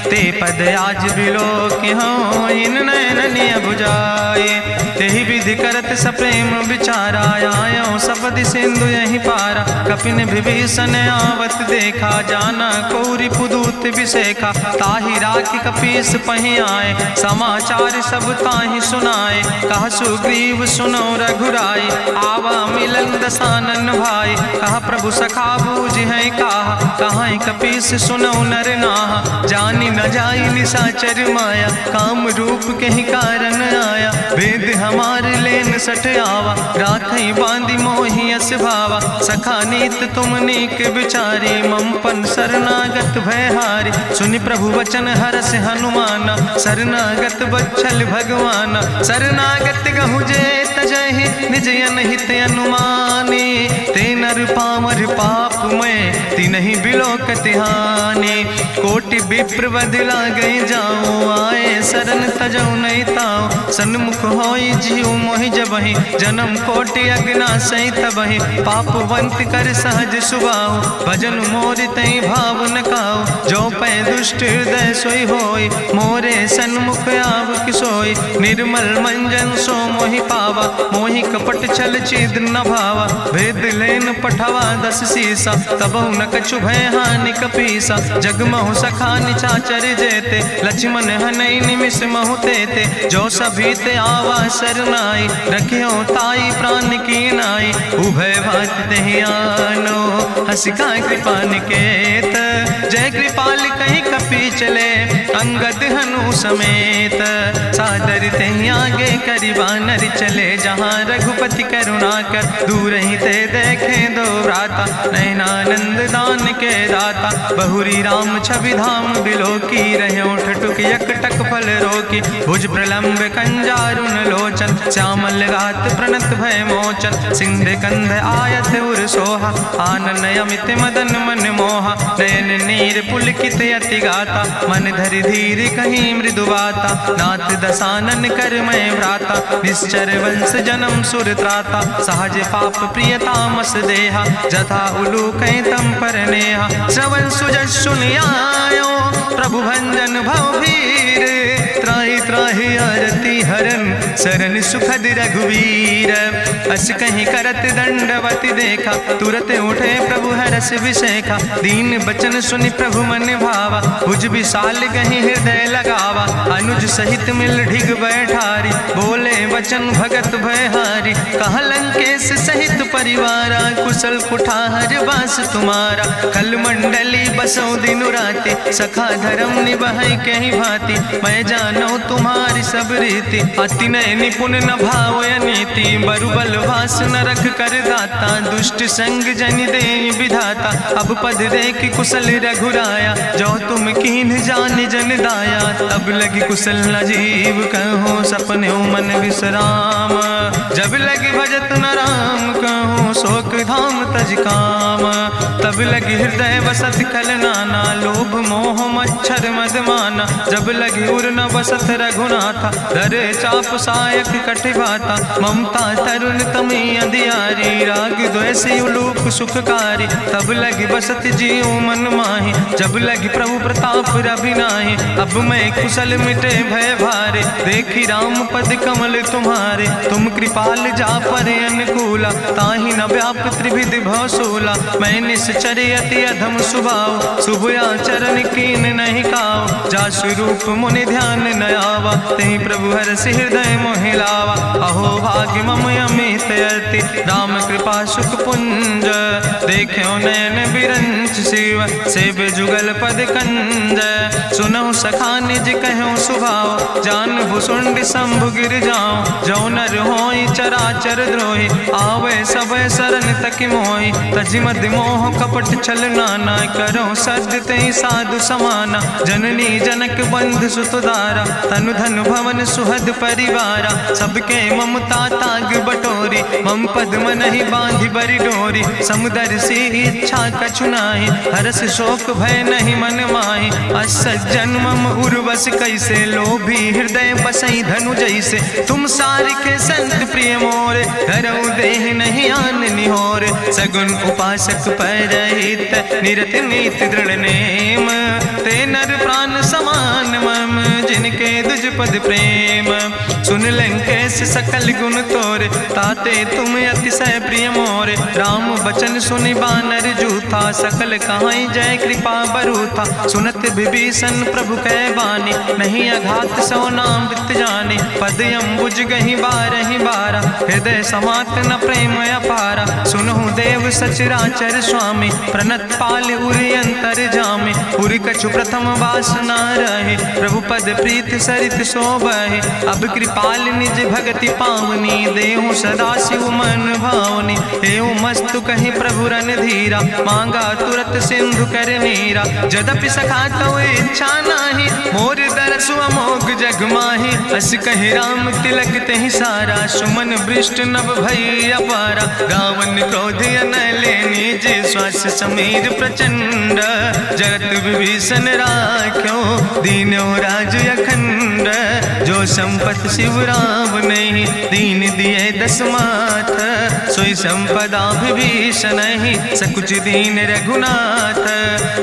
A: ते पद आज बिलोक हो, इन नयन बुझाए। तेहि विधि करत सप्रेम विचारा, आयो सपदि सिंधु यही पारा। कपिन विभीषण आवत देखा, जाना कौरि पुदूत विशेखा। ताहि राखि कपीस पहि आए, समाचार सब ताहि सुनाए। कह सुग्रीव सुनो रघुराई, आवा मिलन दसानन भाई। कहा प्रभु सखा बूझ है कहा, कहाँ कपीस सुनो नर नाहा। जानी न जाई निशाचर माया, काम रूप के ही कारण आया। वेद हमार लेन सठ आवा, राखई बांधी मोहि अस भावा। सखा नीत तुम नीक विचारी, ममपन शरणागत भयहारी। सुनि प्रभु वचन हरस हनुमाना, शरणागत बच्छल भगवाना। शरणागत गहु जे तजहि, निज अनहित अनुमानी। ते नर पामर पाप में, तिनहि बिलोकत हानि। कोटि विप्र बदला गई जाऊं, आए शरण तजौ नहीं ताऊं। सन्मुख होई जीव मोहि जबहि, जन्म कोटि अग्ना सही तबहि। पापवंत कर सहज सुभाऊ, भजन मोरि तई भाव न काऊ। जो पै दुष्ट हृदय सोई होई, मोरे सन्मुख आव किसोई। निर्मल मंजन सो मोहि पावा, मोहि कपट छल छिद्र न भावा। भेद लेन पठवा दस सीसा, तबहु न कछु भय हानि कपीसा। जगमहु सखा निचाचर जेते, लक्ष्मण हनई निमिष महु तेते। जो सभी ते आवा सरनाई, रखियो ताई प्राण की नाई। उभय भात तेहि आनो, हसिका कृपा निकेत। जय कृपाल कहीं कपी चले, अंगद हनु प्रभु समेत। सादर ते आगे करी बानर चले, जहाँ रघुपति करुणा कर दूर ही ते देखे दो व्राता। नयनानंद दान के दाता, बहुरी राम छवि धाम बिलो की रहे ठटुक यकटक फल रोकी। भुज प्रलंब कंजारुन लोचन, श्यामल गात प्रणत भय मोचन। सिंध कंध आयत उर सोहा, आनन अमित मदन मन मोहा। नयन नीर पुलकित अति गाता, मन धरि धीर कहीं मृदु बाता। नाथ दसानन कर मैं व्राता, निश्चर वंश जन्म सुर त्राता। सहज पाप प्रियतामस देहा, जथा उलूक तम पर नेहा। श्रवण सुजस सुनियायो, प्रभु भंजन भव भीर। त्राहि त्राहि आरती हरन, शरण सुखद रघुवीर। अस कहीं करत दंडवत देखा, तुरत उठे प्रभु हरस विशेखा। दीन बचन सुनि प्रभु मन भावा, भुज विशाल कहीं हृदय लगावा। अनुज सहित मिल ढिग बैठारी, बोले वचन भगत भयहारी। कहाँ लंकेश सहित परिवारा, कुशल कुठार बास तुम्हारा। कल मंडली बसो दिनु राति, सखा धर्म निभाई कहीं भांति। मैं जानो तुम्हारी सब रीति, अति नय निपुण न भाव नीति। बरुबल वास न रख कर दाता, दुष्ट संग जन दे विधाता। अब पद देख कुशल रघुराया, जो तुम कीन जान जन दाया। तब लगी कुशल न जीव कहो, सपने मन विश्राम। जब लगी भजत न राम कहो, शोक धाम तज काम। तब लगी हृदय बसत खल नाना, लोभ मोह मच्छर मद माना। जब लगी उर न बसत रघुनाथा, धरे चाप सायक कटिभाता। ममता तरुण तमी अंधियारी, राग द्वेषी उलूक सुखकारी। तब लगी बसत जीव मन माही, जब लगी प्रभु प्रताप रवि नाही। अब मैं कुशल मिटे भय भारे, देखी राम पद कमल तुम्हारे। तुम कृपाल जा पर अनुकूला, ताहि न व्याप त्रिविध भवसूला। मैं निश्चर अति अधम स्वभाव, शुभ आचरण कीन नहीं काव। जा स्वरूप मुनि ध्यान न आवा, तेहि प्रभु हरषि हृदय मोहि लावा। अहो भाग्य मम अमित अति, राम कृपा सुख पुंज। देखो नयन बिरंच शिव, सेव जुगल पद कंज। सुनहु सखा निज कहूँ सुभाव, जान भुसुंड शंभु गिर जाऊं। जो नर होई चराचर द्रोही, आवे सब शरण तक मोहि। तज मद मोह कपट छल नाना, करो सद्य तेहि साधु समाना। जननी जनक बंध सुतदारा, तनु धन भवन सुहद परिवारा। सबके ममता ताग बटोरी, मम पद मन ही बांधि बरी डोरी। समुदर सी इच्छा कछु नाही, हरस शोक भय नहीं मन माही। असज्जन मम उर्वश कैसे, लोभी हृदय बसई धनु जैसे। तुम सारिके संत प्रिय मोरे, धरऊ देह नहीं आन निहोर। सगुन उपासक परहित, निरत नीति दृढ़ नेम। ते नर प्राण समान मम, जिनके दुज पद प्रेम। सुन लंकेश सकल गुण तोरे, ताते तुम अतिशय प्रिय मोरे। राम बचन सुनि बानर जूथा, सकल कहाई जय कृपा बरूथा। सुनत विभीषण प्रभु कै बानी, नहीं अघात सो नाम वृत जानी। पद अम्बुज गहि बारहि बारा, हृदय समात न प्रेम अपारा। सुनहु देव सचराचर स्वामी, प्रणत पाल उरि अंतर जामी। उरि कछु प्रथम वासना रहे, प्रभु पद प्रीत सरित शोभहि। अब कृपाल निज भगति पावनी, देहु सदा शिव मन भावनी। एवं मस्तु कहि प्रभु रन धीरा, मांगा तुरत सिंधु कर नीरा। जदपि सखा तो इच्छा नाही, मोर दरसु अमोघ जग माही। अस कहि राम तिलक तेहि सारा, सुमन वृष्ट नभ भई अपारा। रावण क्रोध अनले निज, श्वास समीर प्रचंड। जगत विभीषण राख्यो, दीनो राज अखंड। जो संपत शिव राम नहीं, दीन दिए दस माथ। सोई संपदा विभीषण ही, सकुच दीन रघुनाथ।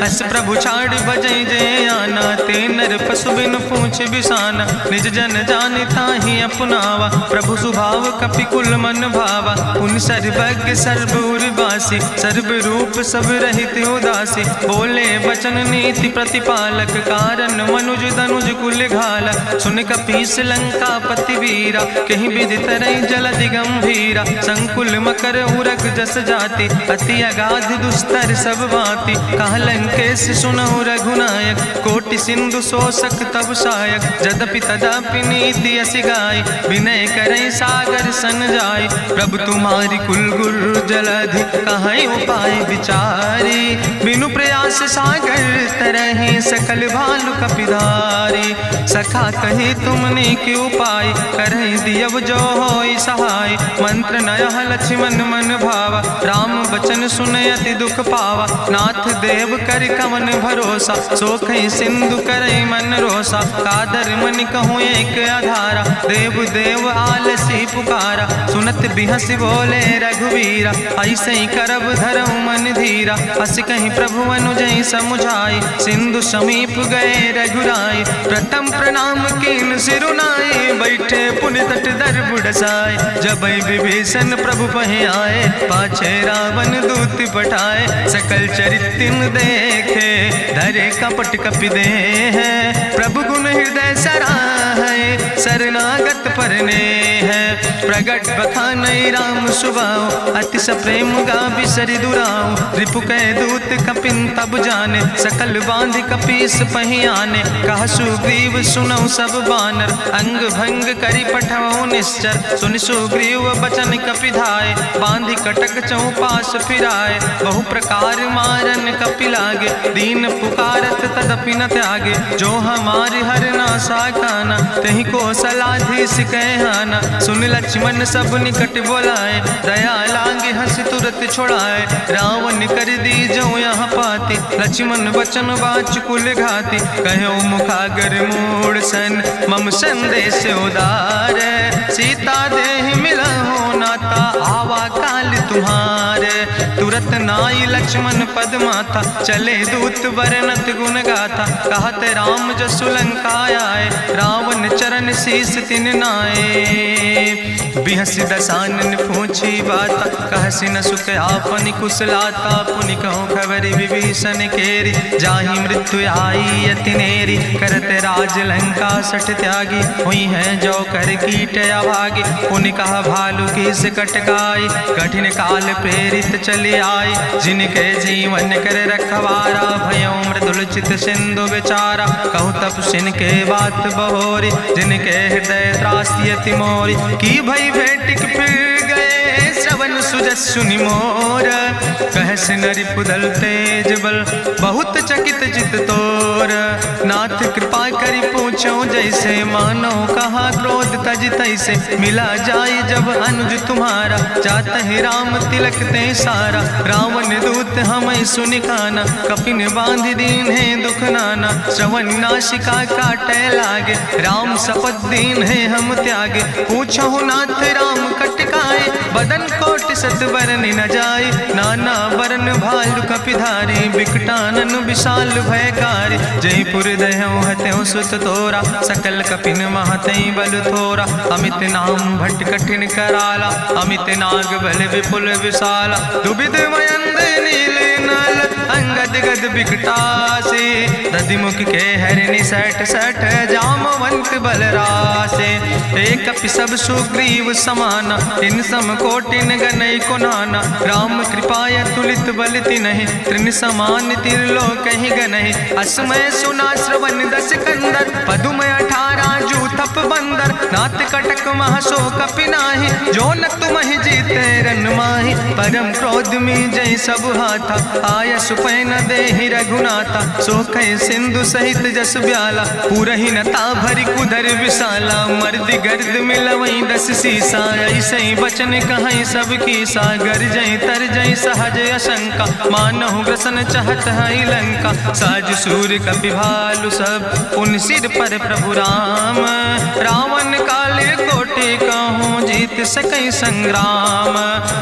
A: अस प्रभु छाड़ बजै जय आना, ते नर पशु बिन पूछ बिसाना। निज जन जान ताहि अपनावा, प्रभु स्वभाव कपि कुल मन भावा। पुन सर्वज्ञ सर्व उर्वासी, सर्व रूप सब रहित उदासी। बोले वचन नीति प्रतिपालक, कारण मनुज दनुज कुल घाला। सुन कपीस लंका पति वीरा, कहीं विधि तरई जलधि गंभीरा। संकुल मकर उरग जस जाति, अति अगाध दुस्तर सब भांति। कहा लंकेश सुनहु रघुनायक, कोटि सिंधु शोषक तब सायक, जदपि तदपि नीति असि गाय, विनय करई सागर सन जाय। प्रभु तुम्हारी कुल गुरु जलधि, कहीं उपाय विचारी, बिनु प्रयास सागर तरहि, सकल भालु कपिधारी। सखा कही तुमने के उपाय, करहि दियव जो होई सहाय। मंत्र नयह लक्ष्मण मन भावा, राम बचन सुनय अति दुख पावा। नाथ देव कर कवन भरोसा, सोखई सिंधु करई मन रोसा। कादर मन कहूँ एक आधारा, देव देव आलसी पुकारा। सुनत बिहस बोले रघुवीरा, ऐसे ही करब धरऊ मन धीरा। हस कहीं प्रभु अनुजय समुझाई, सिंधु समीप गए रघुराई। प्रथम प्रणाम कीन सिरुनाई, बैठे पुनि तट दर बुढ़साए। जब विभीषण प्रभु पहे आए, पाछे रावण दूत पठाए। सकल चरित्र देखे, धरे कपट कपि दे है। प्रभु गुण हृदय सराहै, शरणागत परने है। प्रगट बखानई राम सुभाऊ, अति सप्रेम गा बिसरि दुराऊ। रिपु कै दूत कपिन तब जाने, सकल बांध कपीस पहि आने। कह सुग्रीव सुनऊ सब बानर, अंग भंग करि पठऊ निश्चर। सुनि सुग्रीव बचन कपिधाय, बांधि कटक चौपास फिराए। बहु प्रकार मारन कपि लागे, दीन पुकारत तदपि न त्यागे। जो हमारि हर ना साकाना, तहि को सलाधीस कहना। सुन लक्ष्मण सब निकट बोलाए, दया लागे हंस तुरत छोड़ाए। रावण कर दी जो यहाँ पाती, लक्ष्मण बचन बाच कुल घाती। कहो मुखागर मूड सन, मम संदेश उदार। सीता देह मिला हो नाता, आवा काल तुम्हारे। तुरत नाई लक्ष्मण पद माथा, चले दूत वर्णत गुण गाथा। कहत राम जसु लंका आए, रावण चरण शीस तिन नाए। बिहस दसानन पूछी बाता, कहसि न सुख आपन कुशलाता। पुनि कहूँ खबर विभीषण केरी, जाहि मृत्यु आई अति नेरी। करत राज लंका सठ त्यागी, हुई है जो कर कीट अभागी। पुनि कहा भालू किस कटकाई, कठिन काल प्रेरित चली आई। जिनके जीवन कर रखवारा, भयो मृदुल चित सिंधु विचारा। कहूँ तपसिन के बात बहोरी, जिनके हृदय त्रासी अति मोरी। की भई भेटिक फिर गए, श्रवण सुजस सुनि मोर। कहस नरि पुदल तेज बल, बहुत चकित चित तोर। नाथ कृपा करि पूछो जैसे, मानो कहा क्रोध तज तैसे। मिला जाय जब अनुज तुम्हारा, जात ही राम तिलक ते सारा। रावण दूत हमें सुनि काना, कपिन बांध दीन है दुख नाना। श्रवण नासिका काटे लागे, राम शपथ दीन है हम त्यागे। पूछो नाथ राम कटकाए, बदन कोटि सत बरन न जाए। नाना बरन भालु कपिधारी, बिकटानन विशाल भयकारी। जयपुर दह्यों हत्यों सुत तोरा, सकल कपिन महतई बल थोरा। अमित नाम भट्ट कठिन कराला, अमित नाग बल विपुल विशाला। दुबिध मयंद नील नल, अंगद गद बिकटासे। दधिमुख के हरिणि सठ सठ, जामवंत बलरासे। एक कपि सब सुग्रीव समाना, इन सम कोटिन गनई को नाना। राम कृपाय तुलित बल तिन्हि, त्रिन समान तिरलोक ही गनहि। असमय सुना श्रवण दस कंदर, पदुम 18 जूथप बंदर। नाथ कटक महसो कपि नाही, जो न तुमहि जीते रन माही। परम क्रोध में जय सब हाथा, आय सुपै न देहि रघुनाथा। सोखै सिंधु सहित जस ब्याला, पूरहि न ता भरि कुधर विशाला। मर्द गर्द मिलवई 10 सीसा, ऐसे बचन कहई सब की सागर। जय तर जय सहज अशंका, मानहु ग्रसन चाहत है लंका। साज सूर कपि भालु सब, पुन सिर पर प्रभु राम। रावण काले कोटि कहूँ, जीत सकई संग्राम।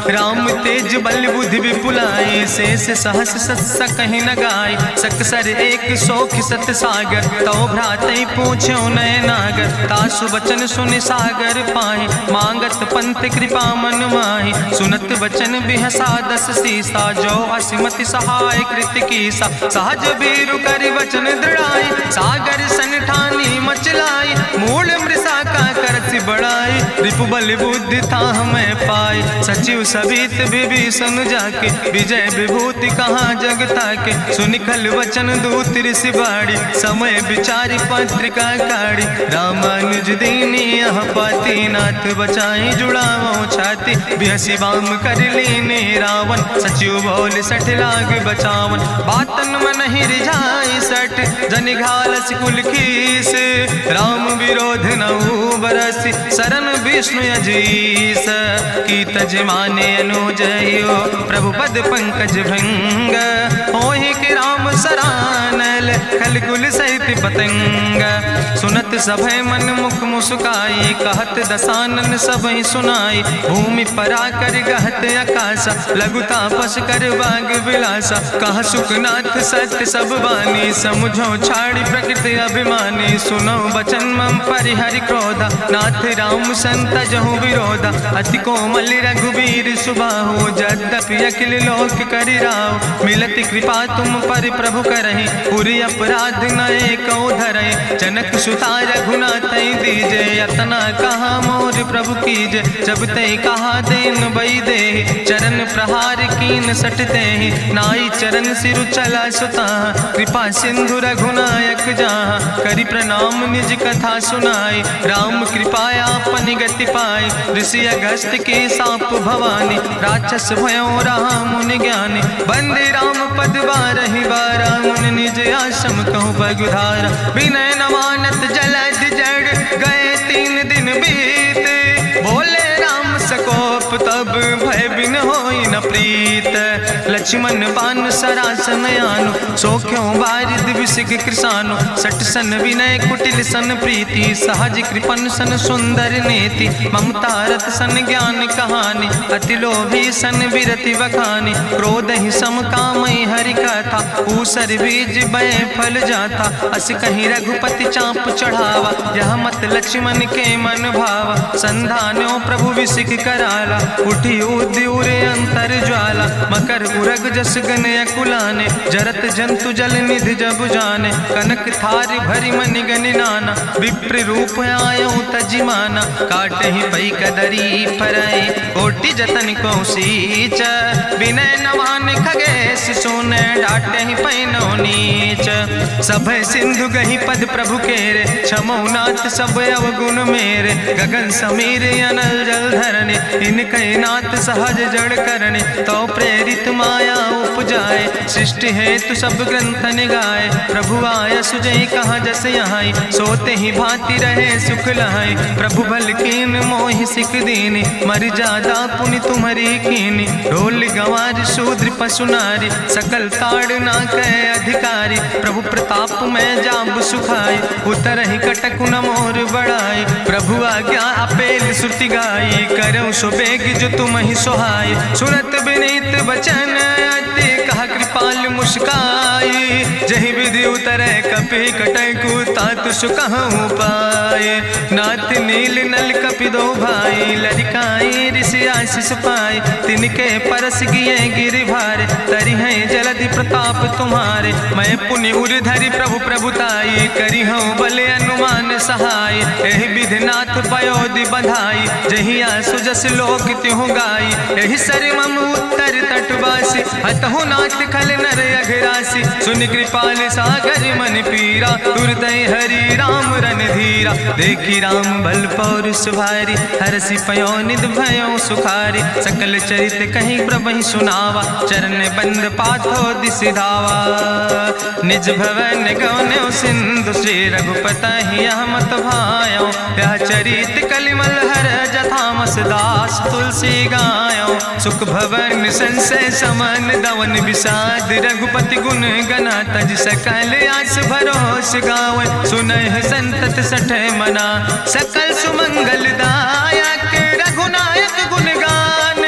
A: राम तेज बल बुद्धि विपुलाई, शेष सहस सत्स कहीं न गाय। सकसर 100 सत सागर, तो भ्रातई पूछो नय नागर। तासु बचन सुनि सागर पाहि, मांगत पंथ कृपा मन माहि। सुनत बचन बिहसा 10 सीसा, जो असिमति सहाय कृत कीसा। सहज बीरु करि वचन दृढ़ाई, सागर सन ठानी मचलाई। मूल मृषा का करसि बड़ाई, रिपु बल बुद्धि था हमें पाई। सचिव सबित विभीषण जाके विजय विभूति कहाँ जग ताके। सुनि खल वचन दूत ऋषि बाड़ी समय विचारी पत्रिका काढ़ी। रामानुज दीनी यह पाती नाथ बचाई जुड़ावो छाती। बिहसी बाम कर लीने रावण सचिव बोल सठ लाग बचावन। बातन मन ही रिझाई सठ जनि घालस कुल खीस। राम विरोध नऊ बरसी शरण विष्णु अजीस। की तज माने अनुजयो प्रभु पद पंकज भंग। होहि के राम सरानल खल कुल सहित पतंग। सुनत सभय मन मुख मुस्काई कहत दसानन सबहि सुनाई। भूमि परा कर गहत आकाशा लघु तापस कर बाग विलासा। कहा सुखनाथ सत्य सब बानी समुझो छाड़ी प्रकृति अभिमानी। सुनो बचन मम परिहरि क्रोधा नाथ राम संत जहु विरोधा। अति कोमल रघुबीर सुबाहु यद्यपि अखिल लोक करि राव। मिलति कृपा तुम पर प्रभु करहि पुरि अपराध नए कौ धरहि। जनक सुता रघुनाथ दीजे यतना कहा मोर प्रभु कीजे। जब ते कहा देन बई दे चरण प्रहार कीन सटते ही। नाई चरण सिरु चला सुता कृपा सिंधु रघुनायक जहाँ। करि प्रणाम निज कथा सुनाई राम कृपाया अपनी गति पाई। ऋषि अगस्त के साप भवानी राक्षस भयो रहा मुनि ज्ञानी। बंदे राम पद बारहि बारा मुनि निज आश्रम कहु पगुधारा। विनय न मानत जलद जड़ गए 3 दिन बीते। बोले राम सकोप तब भय बिन होई न प्रीत। लक्ष्मण बान सरासन आनु सोख्यो बारिद विसिक कृसानु। सट सन विनय कुटिल सन प्रीति सहज कृपन सन सुंदर नेति। ममता रत सन ज्ञान कहानी अति लोभी सन विरति बखानी। क्रोध ही सम कामई हरि कथा ऊसर बीज बय फल जाता। अस कहीं रघुपति चाप चढ़ावा यह मत लक्ष्मण के मन भावा। संधान्यो प्रभु विसिक कराला उठी उद्यूरे अंतर ज्वाला। मकर उरग जस गने अकुलाने जरत जंतु जल निधि जब जाने। कनक थारी भरी मनि गनि नाना विप्र रूप आयो तजिमाना। काटे ही पई कदरी फरई कोटि जतन को सींच। विनय नवान खगेश सुने डाटे ही पैनो नीच। सब सिंधु गही पद प्रभु केरे क्षमो नाथ सब अवगुण मेरे। गगन समीर अनल जल धरने इनके नाथ सहज जड़ करने। तो प्रेरित माया उपजाए सृष्टि हेतु सब ग्रंथ निगाए। प्रभु आय सुजई कहाँ जस यहाँ सोते ही भांति रहे सुख लहाई। प्रभु भल कीन मोहि सिख दीनी मर जादा पुनि तुम्हारी कीनी। ढोल गंवार शूद्र पशु नारी सकल ताड़ ना कहे अधिकारी। प्रभु प्रताप में जाब सुखाई उतर ही कटक न मोर बढ़ाई। प्रभु आज्ञा अपेल श्रुति गाई करऊँ सुबेग जो तुम ही सोहाई। सुनत विनीत बचन अति कहा कृपाल मुस्काई। जही विधि उतरे कपि कटकु तात सुकहु पाए। नाथ नील नल कपि दो भाई लड़काई ऋषि आशीष पाए। तिनके परस गिए गिरि भारे तरि है जलधि प्रताप तुम्हारे। मैं पुनि उर धरि प्रभु प्रभुताई करी हूँ बल अनुमान सहाय। एहि विधि नाथ पयोधि बधाई जहिया सुजस लोक त्यों गाई। एहि सर मम उत्तर तटवासी हतहु नाथ खल नर अघरासी। सुन कृपाल सागर मन पीरा तुरत हरि राम रन धीरा। देखी राम बल पौरुष भारी हरसि पयो निध भयो सुखारी। सकल चरित कहीं प्रभु सुनावा चरण बंद पाथो दिसि धावा। निज भवन गौन्यो सिंधु श्री रघुपति यह मत भायो। यह चरित कलिमल हर जथामस दास तुलसी गायो। सुख भवन संशय समन दवन विषाद रघुपति गुण गना तज सकल आस भरोस गावे। सुनहि संतत सठ मना सकल सुमंगल दायक। रघुनायक गुण गान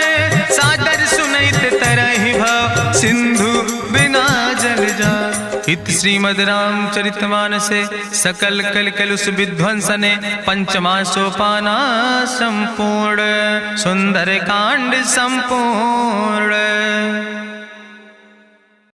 A: सादर सुनैत तरहि भव सिंधु बिना जल जा। इत श्रीमद् रामचरितमानसे सकल कल कलुष विध्वंसने पंचमा सोपाना संपूर्ण। सुंदर कांड संपूर्ण।